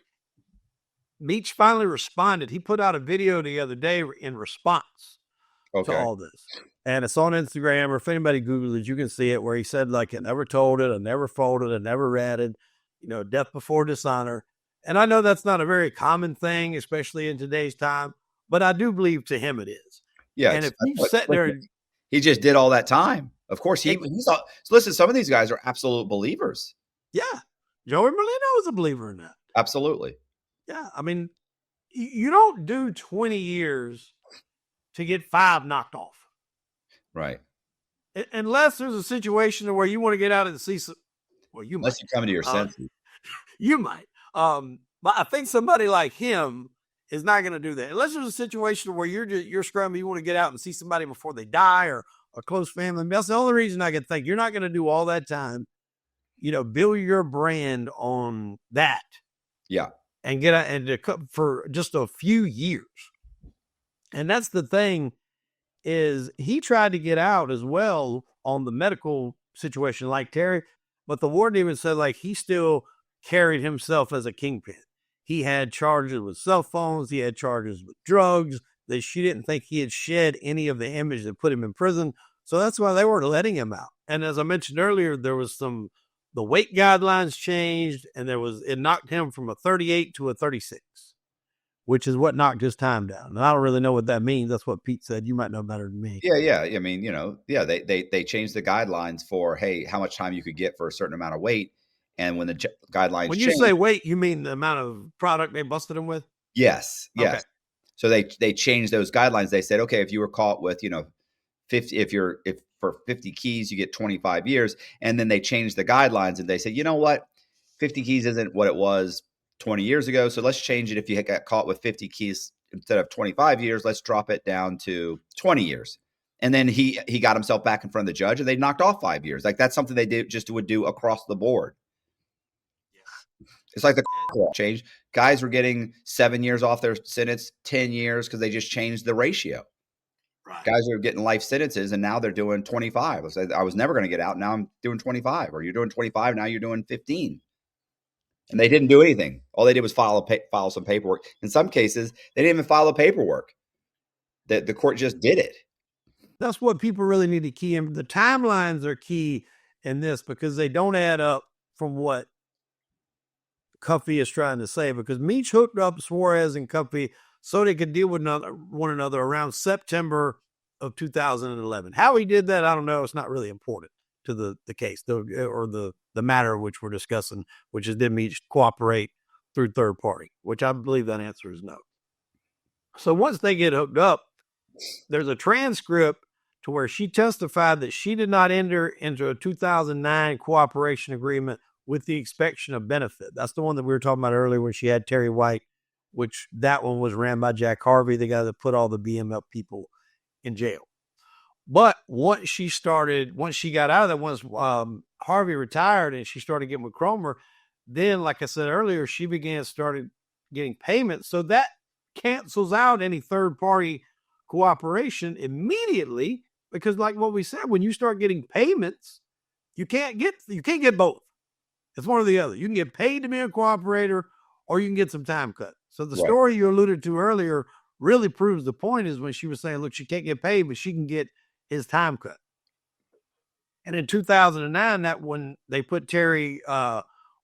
Meech finally responded. He put out a video the other day in response to all this. And it's on Instagram, or if anybody Googles it, you can see it, where he said, like, I never told it, I never folded, I never ratted, death before dishonor. And I know that's not a very common thing, especially in today's time, but I do believe to him it is. Yeah. And if you sit there, he just did all that time. Of course, he's listen, some of these guys are absolute believers. Yeah. Joey Merlino was a believer in that. Absolutely. Yeah. I mean, you don't do 20 years to get 5 knocked off. Right. Unless there's a situation where you want to get out and see some, well, you Unless might. you come to your senses. You might. But I think somebody like him is not going to do that. Unless there's a situation where you're scrumming, you want to get out and see somebody before they die or a close family. That's the only reason I can think. You're not going to do all that time, build your brand on that. Yeah. And get out and for just a few years. And that's the thing, is he tried to get out as well on the medical situation like Terry, but the warden even said, like, he still carried himself as a kingpin. He had charges with cell phones. He had charges with drugs. That she didn't think he had shed any of the image that put him in prison. So that's why they were letting him out. And as I mentioned earlier, there was the weight guidelines changed, and it knocked him from a 38 to a 36, which is what knocked his time down. And I don't really know what that means. That's what Pete said. You might know better than me. Yeah. I mean, they changed the guidelines for, hey, how much time you could get for a certain amount of weight. And when the guidelines when you say weight, you mean the amount of product they busted him with? Yes. Okay. So they changed those guidelines. They said, okay, if you were caught with, 50, if for 50 keys, you get 25 years. And then they changed the guidelines and they said, you know what? 50 keys isn't what it was 20 years ago. So let's change it. If you got caught with 50 keys instead of 25 years, let's drop it down to 20 years. And then he got himself back in front of the judge and they knocked off 5 years. Like, that's something they would do across the board. It's like the law change. Guys were getting 7 years off their sentence, 10 years because they just changed the ratio. Right. Guys are getting life sentences and now they're doing 25. I was never going to get out. Now I'm doing 25, or you're doing 25. Now you're doing 15. And they didn't do anything. All they did was file some paperwork. In some cases, they didn't even file the paperwork. The court just did it. That's what people really need to key in. The timelines are key in this because they don't add up from what Cuffey is trying to say, because Meech hooked up Suarez and Cuffey so they could deal with one another around September of 2011. How he did that, I don't know. It's not really important to the case or the matter which we're discussing, which is did Meech cooperate through third party, which I believe that answer is no. So once they get hooked up, there's a transcript to where she testified that she did not enter into a 2009 cooperation agreement with the expection of benefit. That's the one that we were talking about earlier when she had Terry White, which that one was ran by Jack Harvey, the guy that put all the BMF people in jail. But once she got out of that, once Harvey retired and she started getting with Cromer, then, like I said earlier, she started getting payments. So that cancels out any third-party cooperation immediately, because like what we said, when you start getting payments, you can't get both. It's one or the other. You can get paid to be a cooperator, or you can get some time cut. So the story you alluded to earlier really proves the point, is when she was saying, look, she can't get paid, but she can get his time cut. And in 2009, that when they put Terry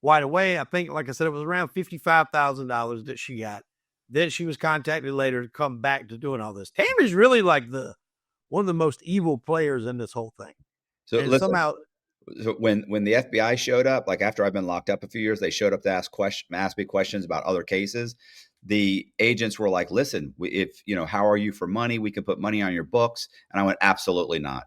White away, I think, like I said, it was around $55,000 that she got. Then she was contacted later to come back to doing all this. Tammy's really like one of the most evil players in this whole thing. So when the FBI showed up, like after I've been locked up a few years, they showed up to ask me questions about other cases. The agents were like, listen, if, how are you for money? We can put money on your books. And I went, absolutely not.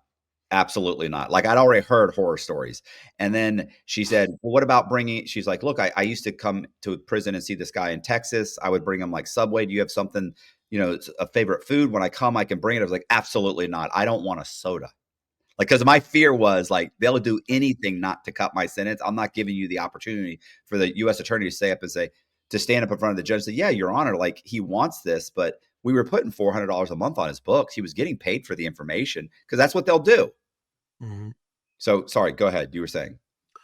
Absolutely not. Like, I'd already heard horror stories. And then she said, well, what about she's like, look, I used to come to prison and see this guy in Texas. I would bring him like Subway. Do you have something, a favorite food? When I come, I can bring it. I was like, absolutely not. I don't want a soda. Like, because my fear was like, they'll do anything not to cut my sentence. I'm not giving you the opportunity for the U.S. attorney to stand up in front of the judge and say, yeah, Your Honor, like, he wants this, but we were putting $400 a month on his books. He was getting paid for the information, because that's what they'll do. Mm-hmm. So, sorry, go ahead. You were saying.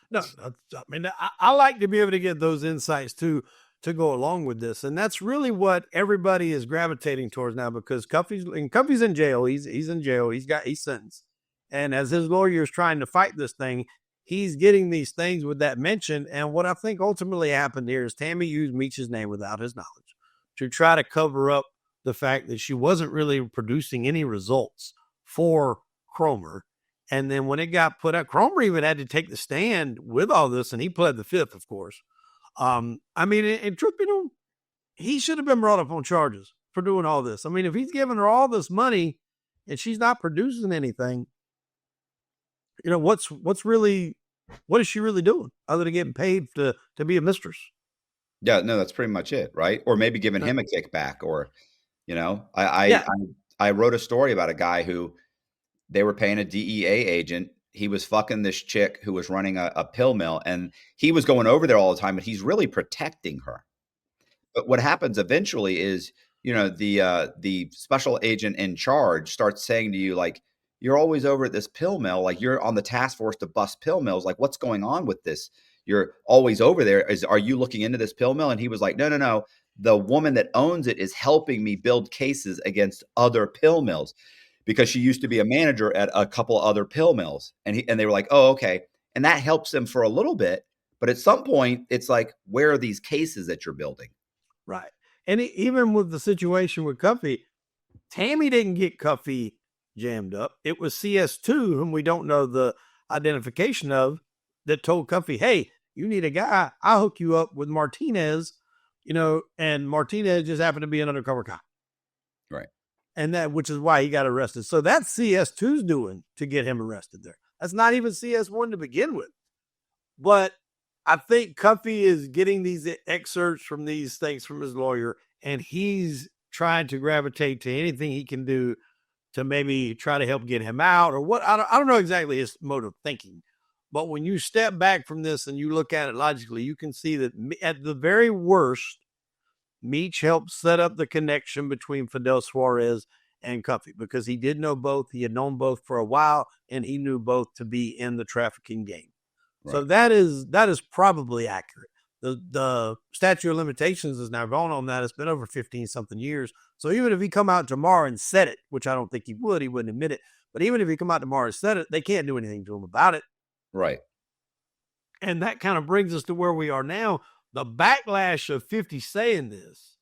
No, I mean, I like to be able to get those insights too, to go along with this. And that's really what everybody is gravitating towards now, because Cuffey's in jail. He's in jail. He's sentenced. And as his lawyer is trying to fight this thing, he's getting these things with that mention. And what I think ultimately happened here is Tammy used Meech's name without his knowledge to try to cover up the fact that she wasn't really producing any results for Cromer. And then when it got put out, Cromer even had to take the stand with all this, and he pled the fifth, of course. I mean, in truth, he should have been brought up on charges for doing all this. I mean, if he's giving her all this money and she's not producing anything, what is she really doing other than getting paid to be a mistress? Yeah, no, that's pretty much it, right? Or maybe giving him a kickback, or, I wrote a story about a guy who they were paying a DEA agent. He was fucking this chick who was running a pill mill, and he was going over there all the time, but he's really protecting her. But what happens eventually is, the special agent in charge starts saying to you, like, you're always over at this pill mill. Like, you're on the task force to bust pill mills. Like, what's going on with this? You're always over there. Are you looking into this pill mill? And he was like, no. The woman that owns it is helping me build cases against other pill mills, because she used to be a manager at a couple other pill mills. And they were like, oh, okay. And that helps them for a little bit. But at some point, it's like, where are these cases that you're building? Right. And even with the situation with Cuffey, Tammy didn't get Cuffey jammed up. It was CS2, whom we don't know the identification of, that told Cuffey, hey, you need a guy. I'll hook you up with Martinez, and Martinez just happened to be an undercover cop. Right. And which is why he got arrested. So that's CS2's doing to get him arrested there. That's not even CS1 to begin with. But I think Cuffey is getting these excerpts from these things from his lawyer, and he's trying to gravitate to anything he can do to maybe try to help get him out, or what. I don't know exactly his mode of thinking, But when you step back from this and you look at it logically, you can see that at the very worst, Meech helped set up the connection between Fidel Suarez and Cuffy because he did know both. He had known both for a while, and he knew both to be in the trafficking game. Right. So that is probably accurate. The statute of limitations is now gone on that. It's been over 15-something years. So even if he come out tomorrow and said it, which I don't think he wouldn't admit it. But even if he come out tomorrow and said it, they can't do anything to him about it. Right. And that kind of brings us to where we are now. The backlash of 50 saying this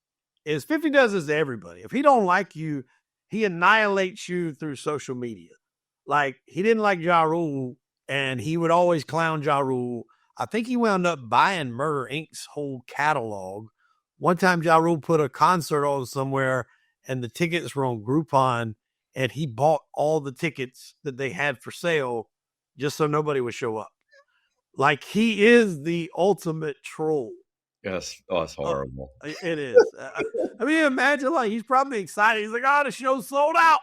is 50 does this to everybody. If he don't like you, he annihilates you through social media. Like, he didn't like Ja Rule, and he would always clown Ja Rule. I think he wound up buying Murder Inc.'s whole catalog. One time Ja Rule put a concert on somewhere, and the tickets were on Groupon, and he bought all the tickets that they had for sale just so nobody would show up. Like, he is the ultimate troll. Yes. Oh, it's horrible. It is. I mean, imagine, like, he's probably excited. He's like, oh, the show's sold out.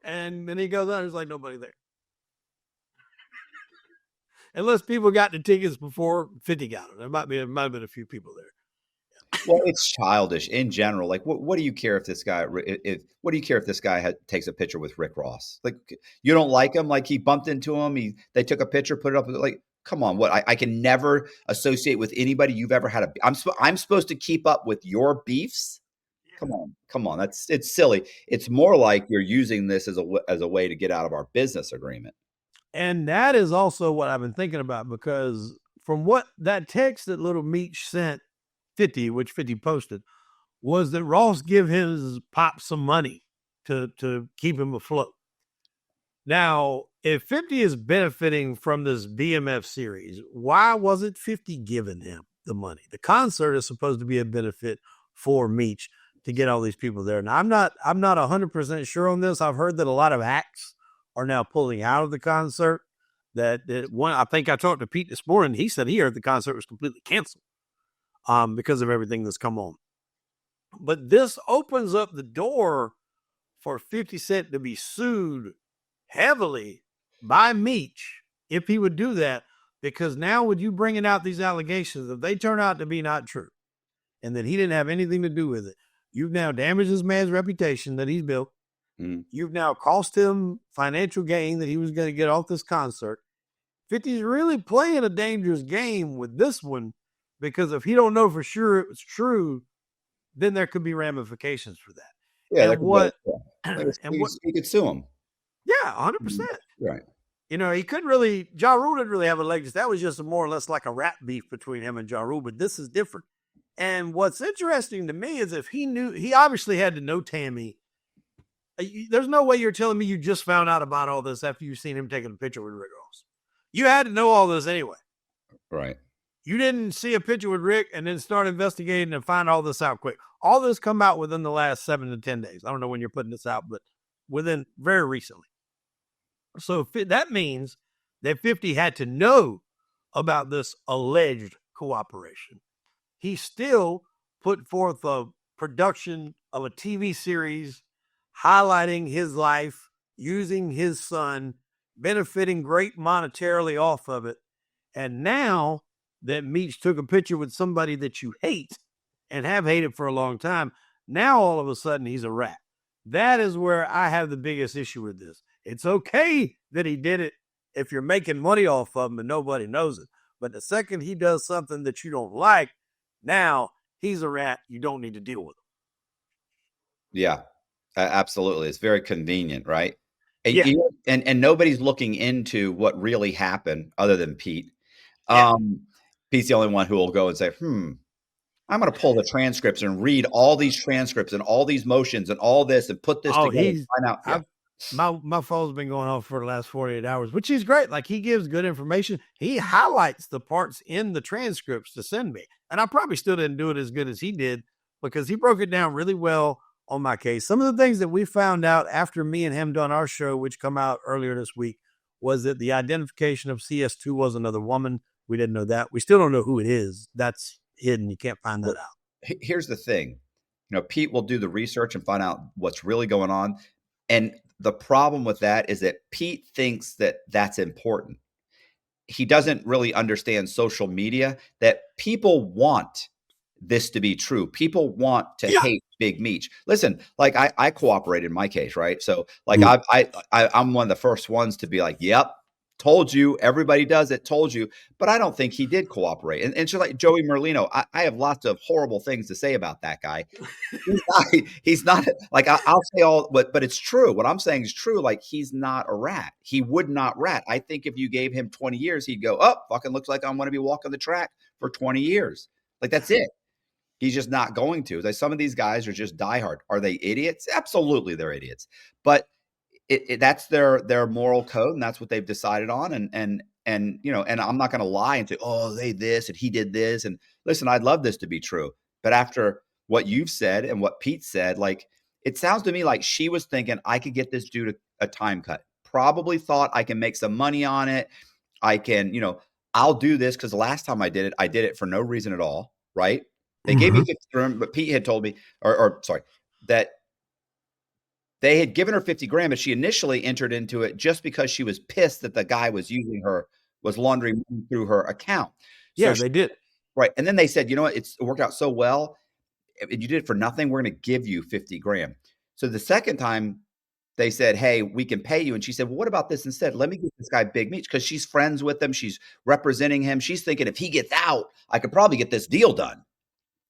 And then he goes out, there's like nobody there. Unless people got the tickets before 50 got them. There might have been a few people there. Well, it's childish in general. Like, what do you care if this guy? What do you care if this guy takes a picture with Rick Ross? Like, you don't like him? Like, he bumped into him. They took a picture, put it up. Like, come on, what? I can never associate with anybody you've ever had. I'm supposed to keep up with your beefs. Come on. It's silly. It's more like you're using this as a way to get out of our business agreement. And that is also what I've been thinking about, because from what that text that little Meech sent 50, which 50 posted, was that Ross give his pop some money to keep him afloat. Now, if 50 is benefiting from this BMF series, why wasn't 50 giving him the money? The concert is supposed to be a benefit for Meech to get all these people there. Now, I'm not 100% sure on this. I've heard that a lot of acts are now pulling out of the concert. That one, I think I talked to Pete this morning. He said he heard the concert was completely canceled because of everything that's come on. But this opens up the door for 50 Cent to be sued heavily by Meech if he would do that, because now with you bringing out these allegations, if they turn out to be not true and that he didn't have anything to do with it, you've now damaged this man's reputation that he's built. You've now cost him financial gain that he was going to get off this concert. 50's really playing a dangerous game with this one, because if he don't know for sure it was true, then there could be ramifications for that. Yeah, and he could sue him. Yeah, 100%. Right. You know, he couldn't really, Ja Rule didn't really have a leg. That was just more or less like a rap beef between him and Ja Rule, but this is different. And what's interesting to me is if he knew, he obviously had to know Tammy. There's no way you're telling me you just found out about all this after you've seen him taking a picture with Rick Ross. You had to know all this anyway. Right. You didn't see a picture with Rick and then start investigating and find all this out quick. All this come out within the last 7 to 10 days. I don't know when you're putting this out, but within very recently. So that means that 50 had to know about this alleged cooperation. He still put forth a production of a TV series highlighting his life, using his son, benefiting great monetarily off of it. And now that Meech took a picture with somebody that you hate and have hated for a long time, now all of a sudden he's a rat. That is where I have the biggest issue with this. It's okay that he did it if you're making money off of him and nobody knows it. But the second he does something that you don't like, now he's a rat. You don't need to deal with him. Yeah, absolutely. It's very convenient, right? And, yeah. And nobody's looking into what really happened other than Pete. Pete's the only one who will go and say, I'm going to pull the transcripts and read all these transcripts and all these motions and all this and put this together and find out. Yeah. My phone's been going off for the last 48 hours, which is great. Like, he gives good information. He highlights the parts in the transcripts to send me. And I probably still didn't do it as good as he did, because he broke it down really well on my case. Some of the things that we found out after me and him done our show, which come out earlier this week, was that the identification of CS2 was another woman. We didn't know that. We still don't know who it is. That's hidden. You can't find that out. Here's the thing. Pete will do the research and find out what's really going on. And the problem with that is that Pete thinks that that's important. he doesn't really understand social media, that people want this to be true. People want to hate Big Meech. Listen, like I cooperated in my case, right? So like I'm one of the first ones to be like, yep, told you, everybody does it, told you. But I don't think he did cooperate. And so like Joey Merlino, I have lots of horrible things to say about that guy. He's not like I'll say all, but it's true. What I'm saying is true. Like he's not a rat. He would not rat. I think if you gave him 20 years, he'd go, oh, fucking looks like I'm going to be walking the track for 20 years. Like that's it. He's just not going to. Like some of these guys are just diehard. Are they idiots? Absolutely, they're idiots. But that's their moral code, and that's what they've decided on. And you know, and I'm not going to lie and say, oh, they this and he did this. And listen, I'd love this to be true, but after what you've said and what Pete said, like it sounds to me like she was thinking I could get this dude a time cut. Probably thought I can make some money on it. I can, you know, I'll do this because the last time I did it for no reason at all. Right? They gave me 50 grand, but Pete had told me, or sorry, that they had given her 50 grand, but she initially entered into it just because she was pissed that the guy was laundering through her account. So they did. Right. And then they said, you know what? It worked out so well. You did it for nothing. We're going to give you 50 grand. So the second time they said, hey, we can pay you. And she said, well, what about this instead? Let me get this guy Big Meech, because she's friends with him. She's representing him. She's thinking if he gets out, I could probably get this deal done.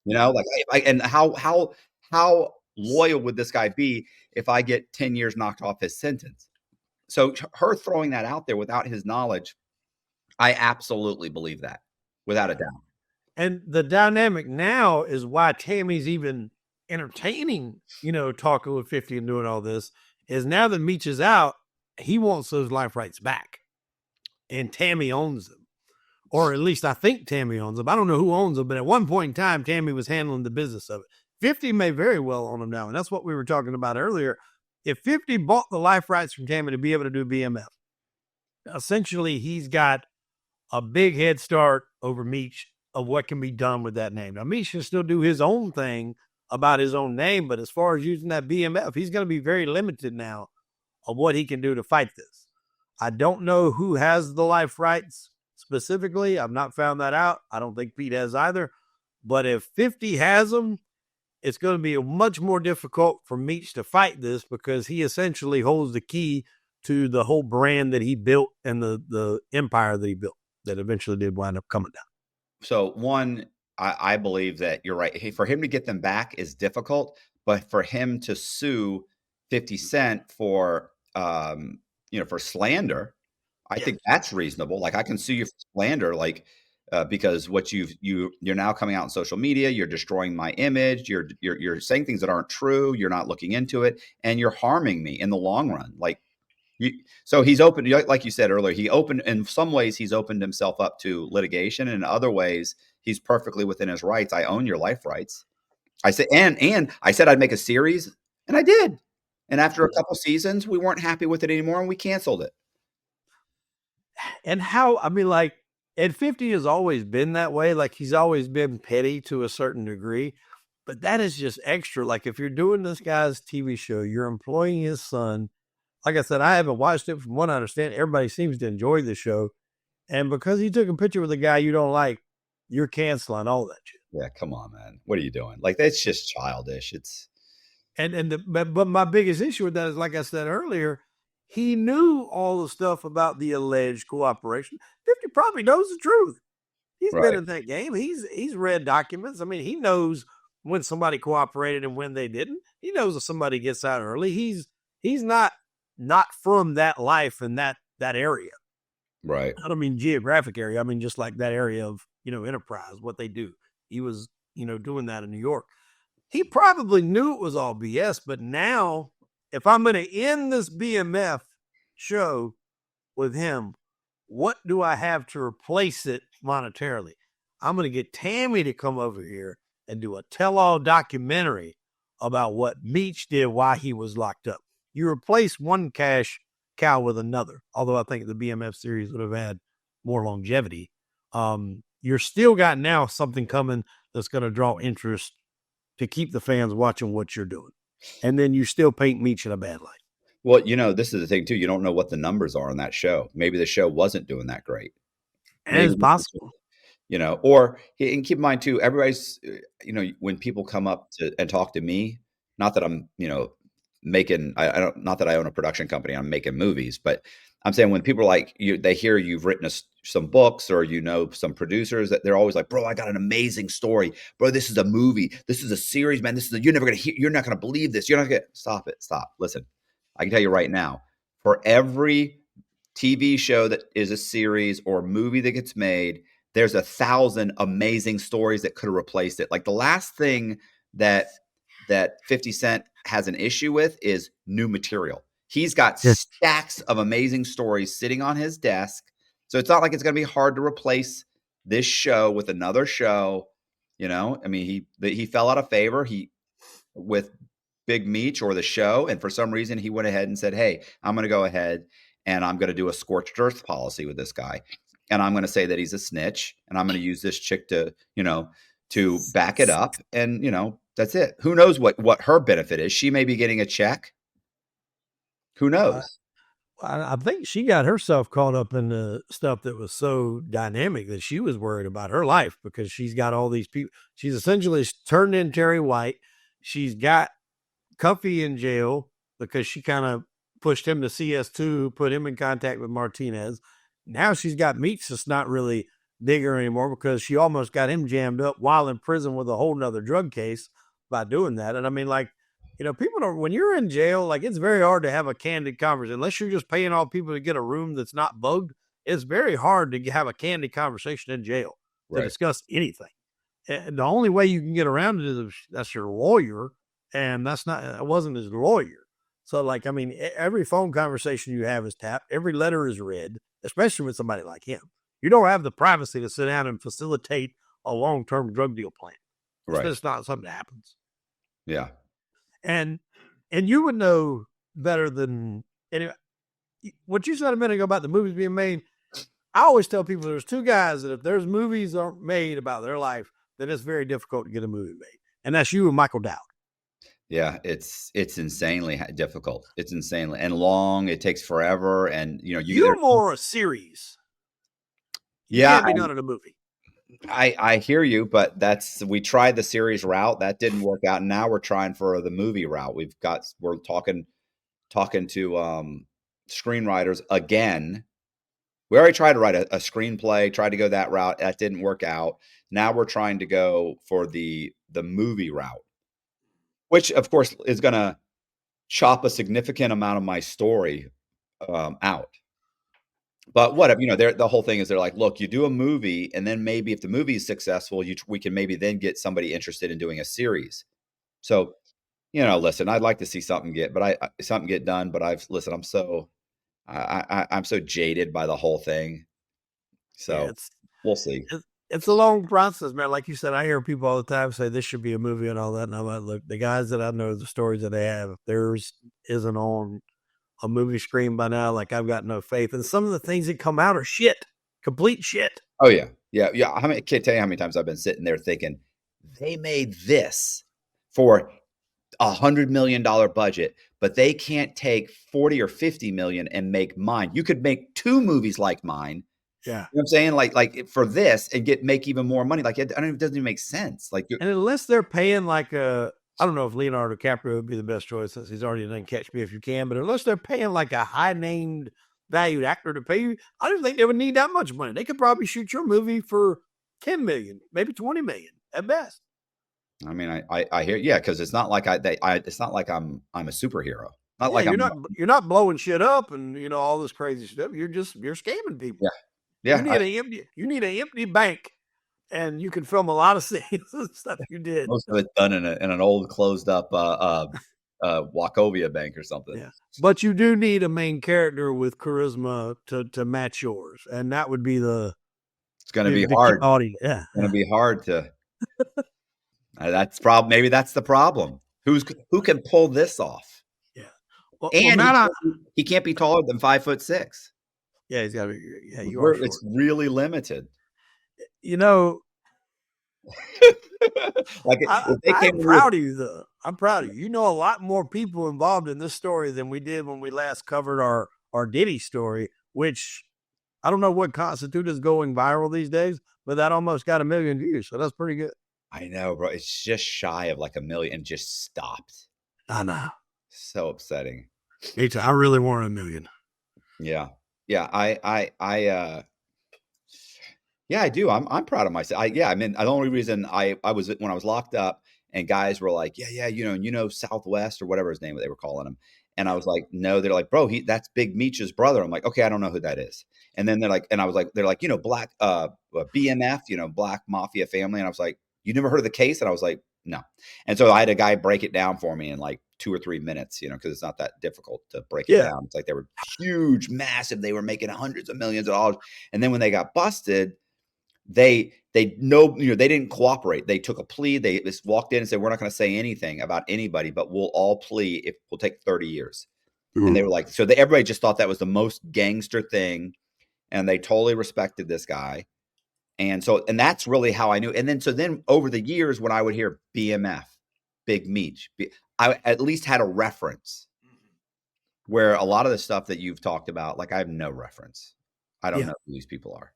You know, like, and how loyal would this guy be if I get 10 years knocked off his sentence? So her throwing that out there without his knowledge, I absolutely believe that, without a doubt. And the dynamic now is why Tammy's even entertaining, you know, talking with 50 and doing all this, is now that Meech is out, he wants those life rights back. And Tammy owns them. Or at least I think Tammy owns them. I don't know who owns them, but at one point in time, Tammy was handling the business of it. 50 may very well own them now, and that's what we were talking about earlier. If 50 bought the life rights from Tammy to be able to do BMF, essentially he's got a big head start over Meech of what can be done with that name. Now, Meech can still do his own thing about his own name, but as far as using that BMF, he's going to be very limited now of what he can do to fight this. I don't know who has the life rights specifically. I've not found that out. I don't think Pete has either. But if 50 has them, it's going to be much more difficult for Meech to fight this, because he essentially holds the key to the whole brand that he built and the empire that he built that eventually did wind up coming down. So one, I believe that you're right. For him to get them back is difficult, but for him to sue 50 Cent for, for slander, I think that's reasonable. Like I can sue you for slander, like because what you're now coming out on social media, you're destroying my image, you're saying things that aren't true, you're not looking into it, and you're harming me in the long run. Like so he's open, like you said earlier, in some ways he's opened himself up to litigation, and in other ways he's perfectly within his rights. I own your life rights. I said, and I said I'd make a series, and I did. And after a couple seasons, we weren't happy with it anymore, and we canceled it. And and 50 has always been that way. Like he's always been petty to a certain degree, but that is just extra. Like if you're doing this guy's TV show, you're employing his son. Like I said, I haven't watched it. From what I understand, everybody seems to enjoy the show. And because he took a picture with a guy you don't like, you're canceling all that shit. Yeah, come on, man. What are you doing? Like that's just childish. But my biggest issue with that is, like I said earlier, he knew all the stuff about the alleged cooperation. 50 probably knows the truth. He's been in that game. He's read documents. I mean, he knows when somebody cooperated and when they didn't. He knows if somebody gets out early. He's not from that life in that area. Right. I don't mean geographic area. I mean just like that area of, enterprise, what they do. He was, doing that in New York. He probably knew it was all BS, but now if I'm going to end this BMF show with him, what do I have to replace it monetarily? I'm going to get Tammy to come over here and do a tell-all documentary about what Meech did while he was locked up. You replace one cash cow with another, although I think the BMF series would have had more longevity. You're still got now something coming that's going to draw interest to keep the fans watching what you're doing. And then you still paint Meech in a bad light. Well, this is the thing too. You don't know what the numbers are on that show. Maybe the show wasn't doing that great. And Maybe it's possible. or and keep in mind too, everybody's, when people come up to and talk to me, not that I'm, making, I don't, not that I own a production company, I'm making movies, but I'm saying when people are like you, they hear you've written some books or some producers that they're always like, bro, I got an amazing story, bro. This is a movie, this is a series, man. You're never gonna hear, you're not gonna believe this. You're not gonna stop it. Stop. Listen, I can tell you right now, for every TV show that is a series or movie that gets made, there's 1,000 amazing stories that could have replaced it. Like the last thing that 50 Cent has an issue with is new material. He's got Yeah. stacks of amazing stories sitting on his desk. So it's not like it's going to be hard to replace this show with another show. I mean, he fell out of favor with Big Meech or the show, and for some reason he went ahead and said, "Hey, I'm going to go ahead and I'm going to do a scorched earth policy with this guy, and I'm going to say that he's a snitch, and I'm going to use this chick to back it up, and that's it. Who knows what her benefit is? She may be getting a check. Who knows? I think she got herself caught up in the stuff that was so dynamic that she was worried about her life because she's got all these people. She's essentially turned in Terry White. She's got Cuffy in jail because she kind of pushed him to CS2, put him in contact with Martinez. Now she's got Meech that's not really bigger anymore because she almost got him jammed up while in prison with a whole nother drug case by doing that. And I mean, like, people don't, when you're in jail, like it's very hard to have a candid conversation unless you're just paying all people to get a room that's not bugged. It's very hard to have a candid conversation in jail to discuss anything. And the only way you can get around it is if that's your lawyer, and I wasn't his lawyer. So like, I mean, every phone conversation you have is tapped. Every letter is read, especially with somebody like him. You don't have the privacy to sit down and facilitate a long-term drug deal plan. Right. It's not something that happens. Yeah. And you would know better than anyway. What you said a minute ago about the movies being made, I always tell people there's two guys that if there's movies aren't made about their life, then it's very difficult to get a movie made. And that's you and Michael Dowd. Yeah, it's insanely difficult. It's insanely and long. It takes forever. And you're more a series. You can't be done in a movie. I hear you, but we tried the series route. That didn't work out. And now we're trying for the movie route. We're talking to screenwriters again. We already tried to write a screenplay, tried to go that route. That didn't work out. Now we're trying to go for the movie route, which of course is going to chop a significant amount of my story out. But what if, the whole thing is they're like, look, you do a movie, and then maybe if the movie is successful, we can maybe then get somebody interested in doing a series. So, listen, I'd like to see something get done, but I'm so jaded by the whole thing. So we'll see. It's a long process, man. Like you said, I hear people all the time say this should be a movie and all that. And I'm like, look, the guys that I know, the stories that they have, if theirs isn't on a movie screen by now, like I've got no faith. And some of the things that come out are shit, complete shit. Oh yeah. Yeah. I can't tell you how many times I've been sitting there thinking they made this for $100 million budget, but they can't take 40 or 50 million and make mine. You could make two movies like mine. Yeah. You know what I'm saying? Like for this and make even more money. Like it doesn't even make sense. Like, and unless they're paying like I don't know if Leonardo DiCaprio would be the best choice since he's already done Catch Me If You Can, but unless they're paying like a high named valued actor to pay you, I don't think they would need that much money. They could probably shoot your movie for 10 million, maybe 20 million at best. I mean, I hear, yeah, because it's not like it's not like I'm a superhero. Not like you're not blowing shit up and all this crazy stuff. You're scamming people. Yeah. You need an empty bank, and you can film a lot of scenes and stuff you did. Most of it's done in an old closed up Wachovia bank or something. Yeah, but you do need a main character with charisma to match yours, and that would be the. It's going to be hard. Yeah, it's going to be hard to. Maybe that's the problem. Who can pull this off? Yeah, and he can't be taller than 5'6". Yeah, he's got to be. Yeah, it's really limited. Like I'm proud of you, though. I'm proud of you. You know a lot more people involved in this story than we did when we last covered our Diddy story, which I don't know what constitutes going viral these days, but that almost got 1 million views. So that's pretty good. I know, bro. It's just shy of like 1 million and just stopped. I know. So upsetting. I really want 1 million. Yeah. Yeah. Yeah, I do. I'm proud of myself. I mean, the only reason I was when I was locked up and guys were like, yeah, you know, Southwest or whatever his name they were calling him. And I was like, no, they're like, bro, that's Big Meech's brother. I'm like, okay, I don't know who that is. And then they're like, and I was like, they're like, you know, Black BMF, you know, Black Mafia Family. And I was like, you never heard of the case? And I was like, no. And so I had a guy break it down for me in like 2 or 3 minutes, you know, because it's not that difficult to break it down. It's like they were huge, massive. They were making hundreds of millions of dollars. And then when they got busted, they know, you know, they didn't cooperate. They took a plea. They just walked in and said, we're not going to say anything about anybody, but we'll all plea if we'll take 30 years. And they were like, so everybody just thought that was the most gangster thing. And they totally respected this guy. And that's really how I knew. And then over the years, when I would hear BMF, Big Meech, I at least had a reference, where a lot of the stuff that you've talked about, like I have no reference. I don't know who these people are.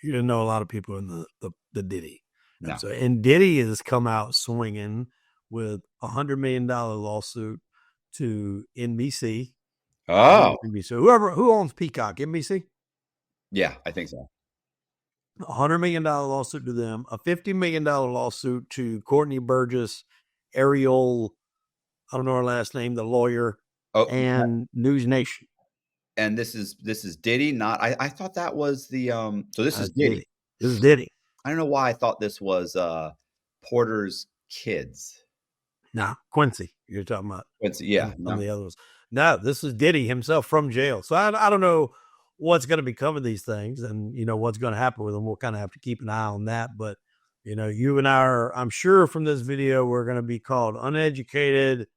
You didn't know a lot of people in the Diddy. No. And Diddy has come out swinging with $100 million lawsuit to NBC. Oh, NBC. Who owns Peacock? NBC? Yeah, I think so. $100 million lawsuit to them, a $50 million lawsuit to Courtney Burgess, Ariel, I don't know her last name, the lawyer, and News Nation. And this is Diddy, not I thought that was the so this is Diddy. This is Diddy. I don't know why I thought this was Porter's kids. No, Quincy. You're talking about Quincy, yeah. Some of the other ones. No, this is Diddy himself from jail. So I don't know what's going to become of these things, and you know what's going to happen with them. We'll kind of have to keep an eye on that. But you know, you and I are, I'm sure from this video, we're going to be called uneducated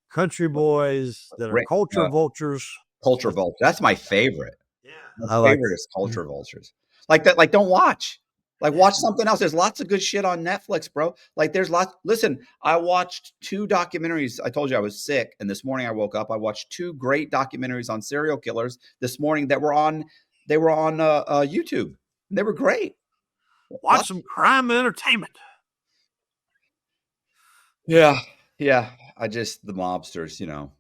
country boys that are culture vultures. Culture vultures. That's my favorite. Yeah, my favorite is culture vultures. Like that. Like don't watch. Like watch something else. There's lots of good shit on Netflix, bro. Like there's lots. Listen, I watched 2 documentaries. I told you I was sick, and this morning I woke up. I watched 2 great documentaries on serial killers this morning that were on. They were on YouTube. And they were great. Watch some crime and entertainment. Yeah. The mobsters, you know.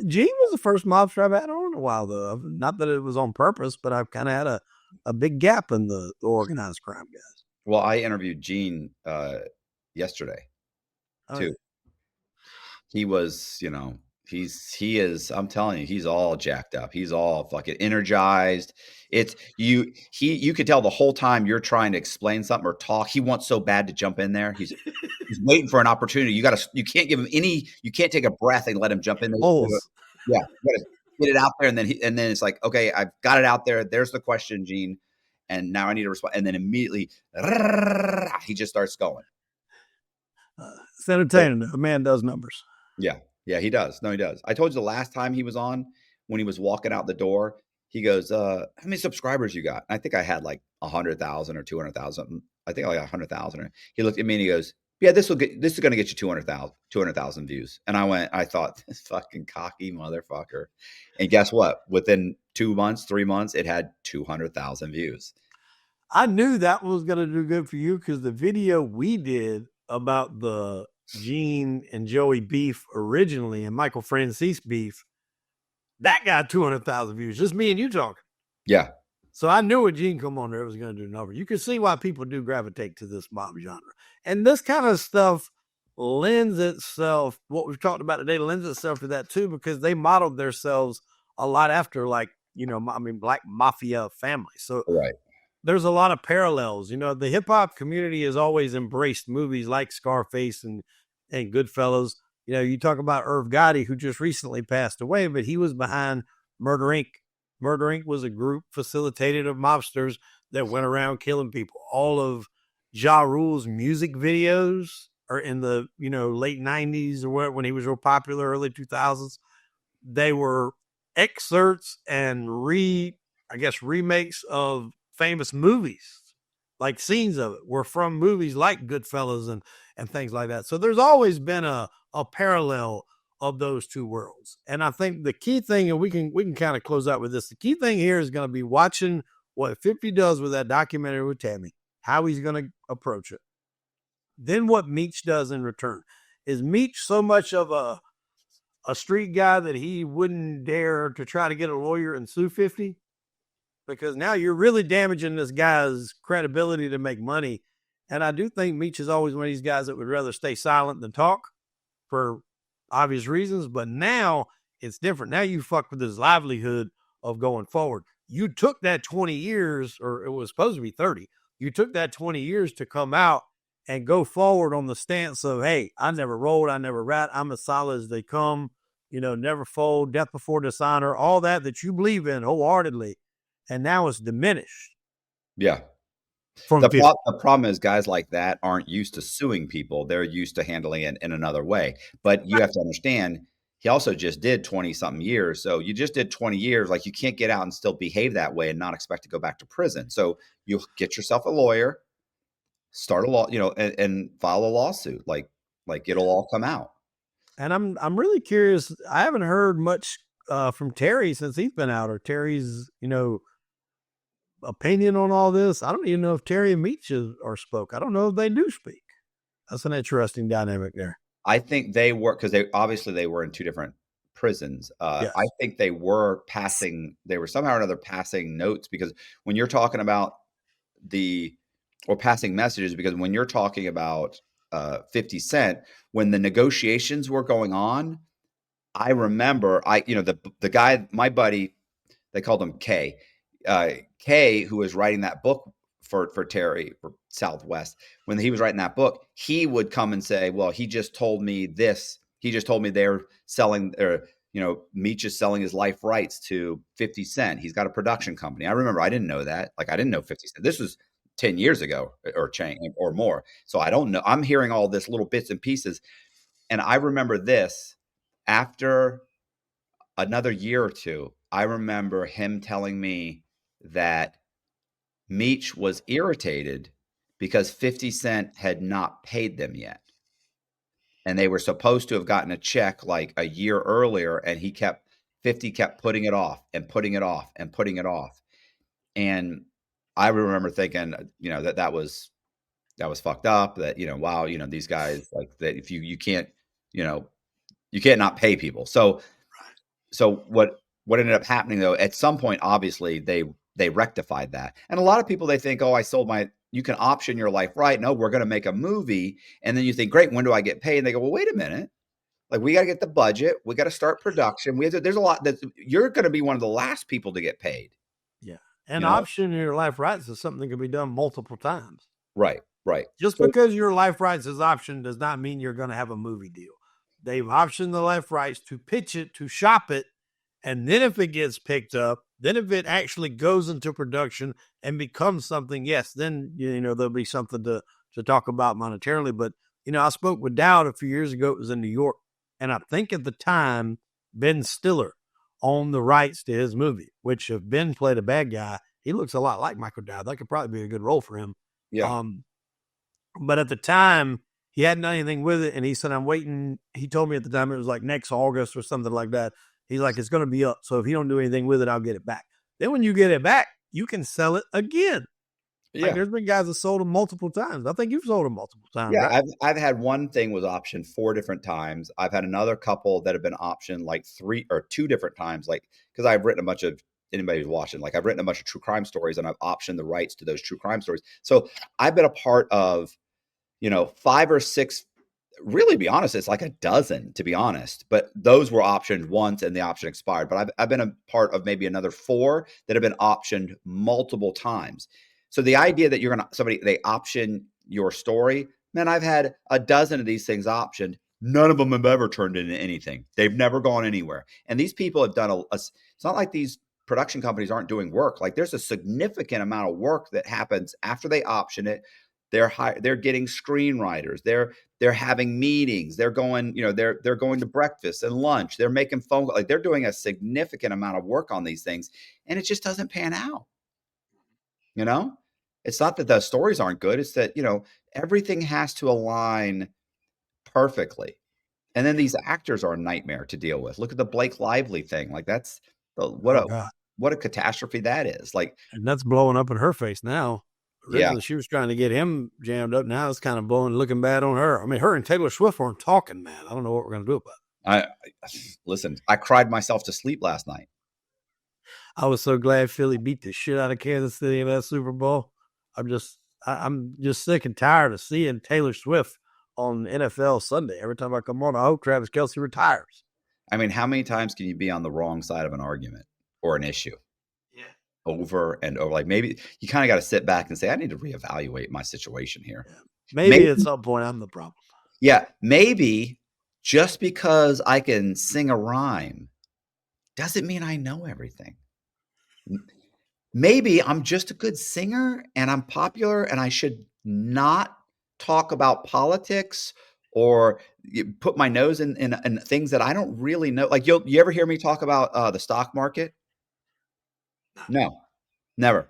Gene was the first mobster I've had on in a while, though. Not that it was on purpose, but I've kind of had a big gap in the organized crime guys. Well, I interviewed Gene yesterday too. He was, you know, he is, I'm telling you, he's all jacked up. He's all fucking energized. It's you could tell the whole time you're trying to explain something or talk. He wants so bad to jump in there. He's waiting for an opportunity. You can't give him you can't take a breath and let him jump in there. Yeah. You gotta get it out there. And then it's like, okay, I've got it out there. There's the question, Gene. And now I need to respond. And then immediately he just starts going. It's entertaining. A man does numbers. Yeah, he does. No, he does. I told you the last time he was on, when he was walking out the door, he goes, how many subscribers you got? And I think I had like 100,000 or 200,000. I think I got 100,000. He looked at me and he goes, yeah, this is going to get you 200,000 views. And I thought, this fucking cocky motherfucker. And guess what? Within 2 months, 3 months, it had 200,000 views. I knew that was going to do good for you because the video we did about the Gene and Joey beef originally and Michael Francis beef, that got 200,000 views. Just me and you talking. Yeah. So I knew when Gene come on there, it was going to do a number. You can see why people do gravitate to this mob genre. And this kind of stuff lends itself, what we've talked about today, lends itself to that too, because they modeled themselves a lot after, like, you know, I mean, Black Mafia family. So right. There's a lot of parallels. You know, the hip hop community has always embraced movies like Scarface and Goodfellas. You know, you talk about Irv Gotti, who just recently passed away, but he was behind Murder Inc. Murder Inc. was a group facilitated of mobsters that went around killing people. All of Ja Rule's music videos are in the, you know, late 90s or when he was real popular, early 2000s. They were excerpts and remakes of famous movies, like scenes of it were from movies like Goodfellas and things like that. So there's always been a parallel of those two worlds. And I think the key thing, and we can kind of close out with this, the key thing here is going to be watching what 50 does with that documentary with Tammy, how he's going to approach it. Then what Meech does in return. Is Meech so much of a street guy that he wouldn't dare to try to get a lawyer and sue 50? Because now you're really damaging this guy's credibility to make money. And I do think Meech is always one of these guys that would rather stay silent than talk for obvious reasons. But now it's different. Now you fuck with his livelihood of going forward. You took that 20 years, or it was supposed to be 30. You took that 20 years to come out and go forward on the stance of, hey, I never rolled, I never rat, I'm as solid as they come, never fold, death before dishonor, all that you believe in wholeheartedly. And now it's diminished. Yeah. From the problem is guys like that aren't used to suing people. They're used to handling it in another way. But you have to understand, he also just did 20-something years. So you just did 20 years. Like, you can't get out and still behave that way and not expect to go back to prison. So you get yourself a lawyer, start a law, and file a lawsuit. Like it'll all come out. And I'm really curious. I haven't heard much from Terry since he's been out, or Terry's, opinion on all this. I don't even know if Terry and Meech are spoke. I don't know if they do speak. That's an interesting dynamic there. I think they were, because they were in two different prisons. Yes. I think they were somehow or another passing notes, because when you're talking about or passing messages, because when you're talking about 50 Cent, when the negotiations were going on, I remember the guy, my buddy, they called him K. K, who was writing that book for Terry, for Southwest, when he was writing that book, he would come and say, well, he just told me this. He just told me they're selling, or, Meech is selling his life rights to 50 Cent. He's got a production company. I remember, I didn't know that. Like, I didn't know 50 Cent. This was 10 years ago or more. So I don't know. I'm hearing all this little bits and pieces. And I remember this after another year or two, I remember him telling me that Meech was irritated because 50 Cent had not paid them yet. And they were supposed to have gotten a check like a year earlier, and 50 kept putting it off and putting it off and putting it off. And I remember thinking, that was fucked up, that, wow, these guys, like, that if you can't, you can't not pay people. So what ended up happening, though, at some point, obviously they rectified that. And a lot of people, they think, oh, you can option your life right. No, we're going to make a movie. And then you think, great, when do I get paid? And they go, well, wait a minute. Like, we got to get the budget. We got to start production. There's a lot that you're going to be one of the last people to get paid. Yeah. And optioning your life rights is something that can be done multiple times. Right. Just because your life rights is optioned does not mean you're going to have a movie deal. They've optioned the life rights to pitch it, to shop it. And then if it gets picked up, then if it actually goes into production and becomes something, yes, then, there'll be something to talk about monetarily. But, I spoke with Dowd a few years ago. It was in New York. And I think at the time, Ben Stiller owned the rights to his movie, which if Ben played a bad guy, he looks a lot like Michael Dowd. That could probably be a good role for him. Yeah. But at the time, he hadn't done anything with it. And he said, I'm waiting. He told me at the time it was like next August or something like that. He's like, it's going to be up. So if you don't do anything with it, I'll get it back. Then when you get it back, you can sell it again. Yeah. Like, there's been guys that sold them multiple times. I think you've sold them multiple times. Yeah, right? I've had one thing was optioned 4 different times. I've had another couple that have been optioned like 3 or 2 different times. Like, because I've written a bunch of, anybody who's watching, like, I've written a bunch of true crime stories, and I've optioned the rights to those true crime stories. So I've been a part of, 5 or 6. Really, be honest, it's like a dozen, to be honest. But those were optioned once and the option expired. But I've been a part of maybe another 4 that have been optioned multiple times. So the idea that they option your story, man, I've had a dozen of these things optioned. None of them have ever turned into anything. They've never gone anywhere. And these people have done it's not like these production companies aren't doing work. Like, there's a significant amount of work that happens after they option it. They're getting screenwriters. They're having meetings. They're going, they're going to breakfast and lunch. They're making phone calls. Like, they're doing a significant amount of work on these things, and it just doesn't pan out. It's not that the stories aren't good. It's that, everything has to align perfectly. And then these actors are a nightmare to deal with. Look at the Blake Lively thing. Like that's Oh God. what a catastrophe that is. Like, and that's blowing up in her face now. yeah. Originally, she was trying to get him jammed up. Now it's kind of looking bad on her. I mean, her and Taylor Swift weren't talking, man. I don't know what we're going to do about it. Listen, I cried myself to sleep last night. I was so glad Philly beat the shit out of Kansas City in that Super Bowl. I'm just sick and tired of seeing Taylor Swift on NFL Sunday. Every time I come on, I hope Travis Kelce retires. I mean, how many times can you be on the wrong side of an argument or an issue? Yeah. Over and over. Like, maybe you kind of got to sit back and say, I need to reevaluate my situation here. Yeah. Maybe at some point I'm the problem. Yeah. Maybe just because I can sing a rhyme doesn't mean I know everything. Maybe I'm just a good singer and I'm popular and I should not talk about politics or put my nose in things that I don't really know. Like, you ever hear me talk about the stock market? No, never.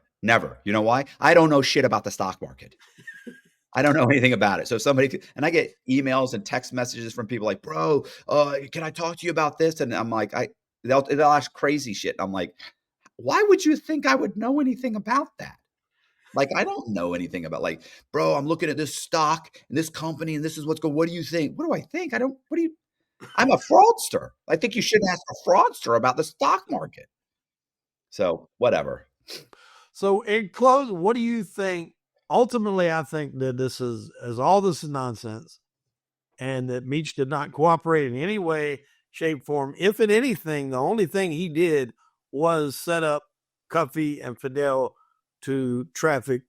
You know why? I don't know shit about the stock market. I don't know anything about it. So and I get emails and text messages from people like, bro, can I talk to you about this? And I'm like, they'll ask crazy shit. I'm like, why would you think I would know anything about that? Like, I don't know anything about, like, bro, I'm looking at this stock and this company and this is what's going, what do you think? What do I think? I'm a fraudster. I think you shouldn't ask a fraudster about the stock market. So whatever. So in close, what do you think? Ultimately, I think that all this is nonsense and that Meech did not cooperate in any way, shape, form. If in anything, the only thing he did was set up Cuffy and Fidel to traffic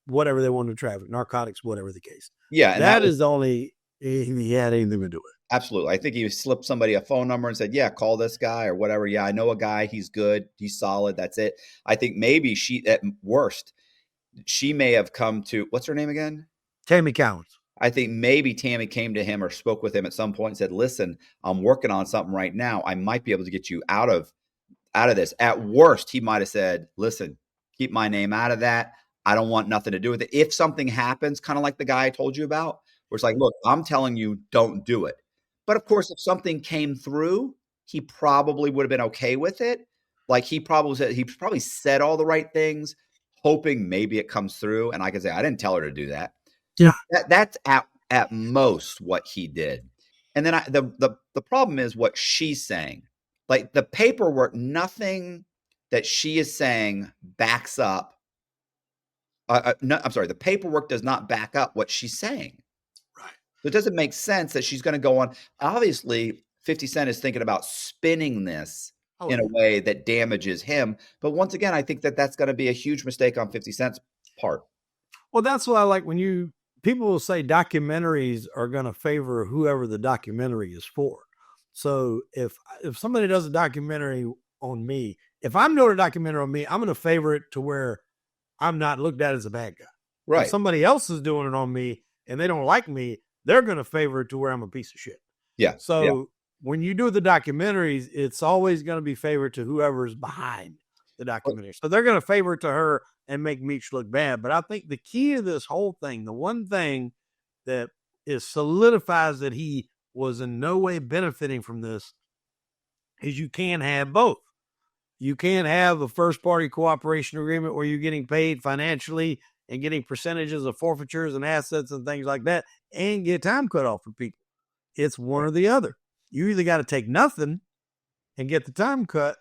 whatever they wanted to traffic, narcotics, whatever the case. Yeah. And that is the only he had anything to do with. Absolutely. I think he slipped somebody a phone number and said, yeah, call this guy or whatever. Yeah, I know a guy. He's good. He's solid. That's it. I think maybe at worst, she may have come to, what's her name again? Tammy Cowan. I think maybe Tammy came to him or spoke with him at some point and said, listen, I'm working on something right now. I might be able to get you out of this. At worst, he might have said, listen, keep my name out of that. I don't want nothing to do with it. If something happens, kind of like the guy I told you about, where it's like, look, I'm telling you, don't do it. But of course, if something came through, he probably would have been okay with it. Like, he probably said all the right things, hoping maybe it comes through. And I can say, I didn't tell her to do that. Yeah. That's at most what he did. And then the problem is what she's saying. Like, the paperwork, nothing that she is saying backs up. No, I'm sorry. The paperwork does not back up what she's saying. Right. So it doesn't make sense that she's going to go on. Obviously, 50 Cent is thinking about spinning this in a way that damages him. But once again, I think that that's going to be a huge mistake on 50 Cent's part. Well, that's what I like when people will say documentaries are going to favor whoever the documentary is for. So if somebody does a documentary on me, if I'm doing a documentary on me, I'm going to favor it to where I'm not looked at as a bad guy. Right. If somebody else is doing it on me and they don't like me, they're going to favor it to where I'm a piece of shit. Yeah. So when you do the documentaries, it's always going to be favored to whoever's behind the documentary. So they're going to favor it to her and make Meech look bad. But I think the key to this whole thing, the one thing that solidifies that he was in no way benefiting from this, is you can't have both. You can't have a first party cooperation agreement where you're getting paid financially and getting percentages of forfeitures and assets and things like that and get time cut off for people. It's one or the other. You either got to take nothing and get the time cut,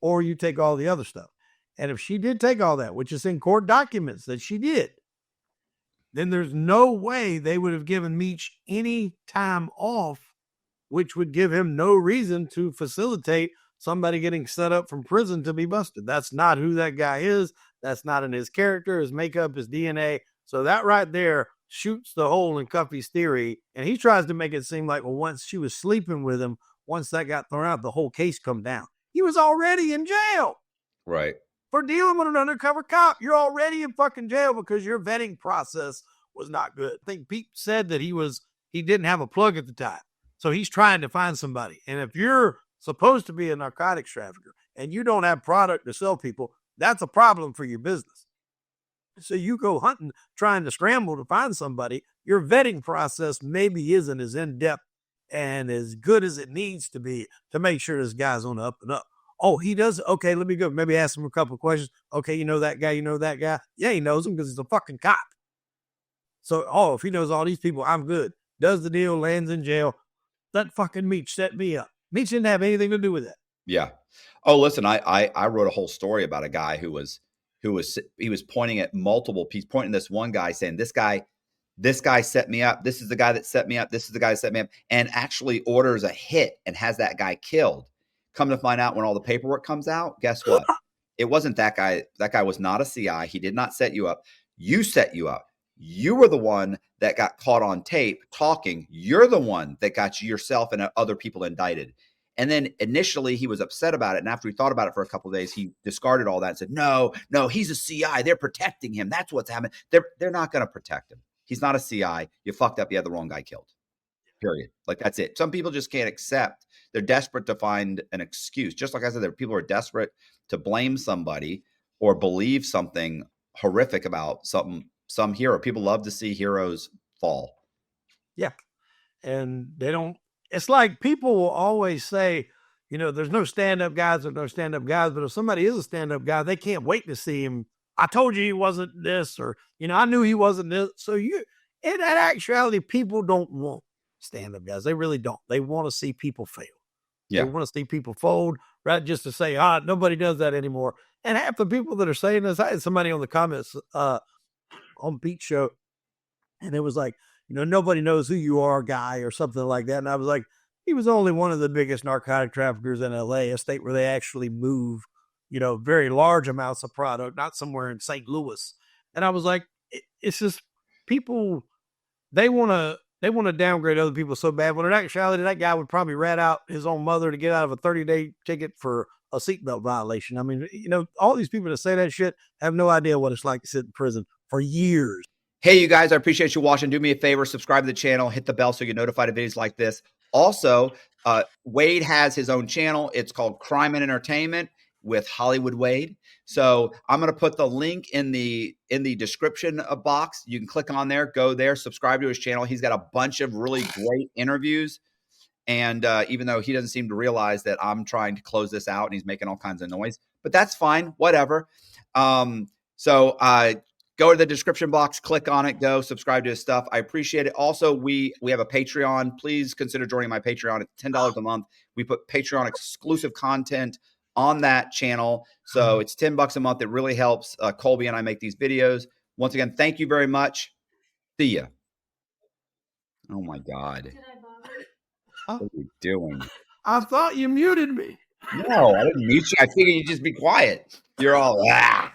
or you take all the other stuff. And if she did take all that, which is in court documents that she did, then there's no way they would have given Meech any time off, which would give him no reason to facilitate somebody getting set up from prison to be busted. That's not who that guy is. That's not in his character, his makeup, his DNA. So that right there shoots the hole in Cuffy's theory. And he tries to make it seem like, well, once she was sleeping with him, once that got thrown out, the whole case come down. He was already in jail. Right. For dealing with an undercover cop. You're already in fucking jail because your vetting process was not good. I think Pete said that he didn't have a plug at the time. So he's trying to find somebody. And if you're supposed to be a narcotics trafficker and you don't have product to sell people, that's a problem for your business. So you go hunting, trying to scramble to find somebody, your vetting process maybe isn't as in-depth and as good as it needs to be to make sure this guy's on the up and up. Oh, he does. Okay, let me go. Maybe ask him a couple of questions. Okay, you know that guy. You know that guy. Yeah, he knows him because he's a fucking cop. So, if he knows all these people, I'm good. Does the deal, lands in jail. That fucking Meech set me up. Meech didn't have anything to do with that. Yeah. Oh, listen, I wrote a whole story about a guy who was pointing at multiple. He's pointing this one guy saying, this guy set me up. This is the guy that set me up. This is the guy that set me up, and actually orders a hit and has that guy killed. Come to find out, when all the paperwork comes out, guess what? It wasn't that guy. That guy was not a CI. He did not set you up. You set you up. You were the one that got caught on tape talking. You're the one that got yourself and other people indicted. And then initially he was upset about it. And after he thought about it for a couple of days, he discarded all that and said, no, he's a CI. They're protecting him. That's what's happening. They're not going to protect him. He's not a CI. You fucked up. You had the wrong guy killed. Period. Like, that's it. Some people just can't accept. They're desperate to find an excuse. Just like I said, there are people who are desperate to blame somebody or believe something horrific about some hero. People love to see heroes fall. Yeah. And they don't, it's like people will always say, there's no stand-up guys or no stand-up guys, but if somebody is a stand-up guy, they can't wait to see him. I told you he wasn't this, or, I knew he wasn't this. So in actuality, people don't want stand-up guys. They really don't. They want to see people fail. Yeah. They want to see people fold, right? Just to say, nobody does that anymore. And half the people that are saying this, I had somebody on the comments on Pete's show, and it was like, nobody knows who you are, guy, or something like that. And I was like, he was only one of the biggest narcotic traffickers in LA, a state where they actually move, very large amounts of product, not somewhere in St. Louis. And I was like, it's just people, they want to downgrade other people so bad. When in actuality, that guy would probably rat out his own mother to get out of a 30-day ticket for a seatbelt violation. I mean, all these people that say that shit have no idea what it's like to sit in prison for years. Hey, you guys, I appreciate you watching. Do me a favor, subscribe to the channel, hit the bell so you get notified of videos like this. Also, Wade has his own channel. It's called Crime and Entertainment with Hollywood Wade. So I'm going to put the link in the description box. You can click on there, go there, subscribe to his channel. He's got a bunch of really great interviews. And even though he doesn't seem to realize that I'm trying to close this out and he's making all kinds of noise, but that's fine, whatever. So go to the description box, click on it, go subscribe to his stuff. I appreciate it. Also, we have a Patreon. Please consider joining my Patreon. It's $10 a month. We put Patreon exclusive content on that channel. So it's $10 a month. It really helps Colby and I make these videos. Once again, thank you very much. See ya. Oh my God. Did I bother? What are you doing? I thought you muted me. No, I didn't mute you. I figured you'd just be quiet. You're all, ah.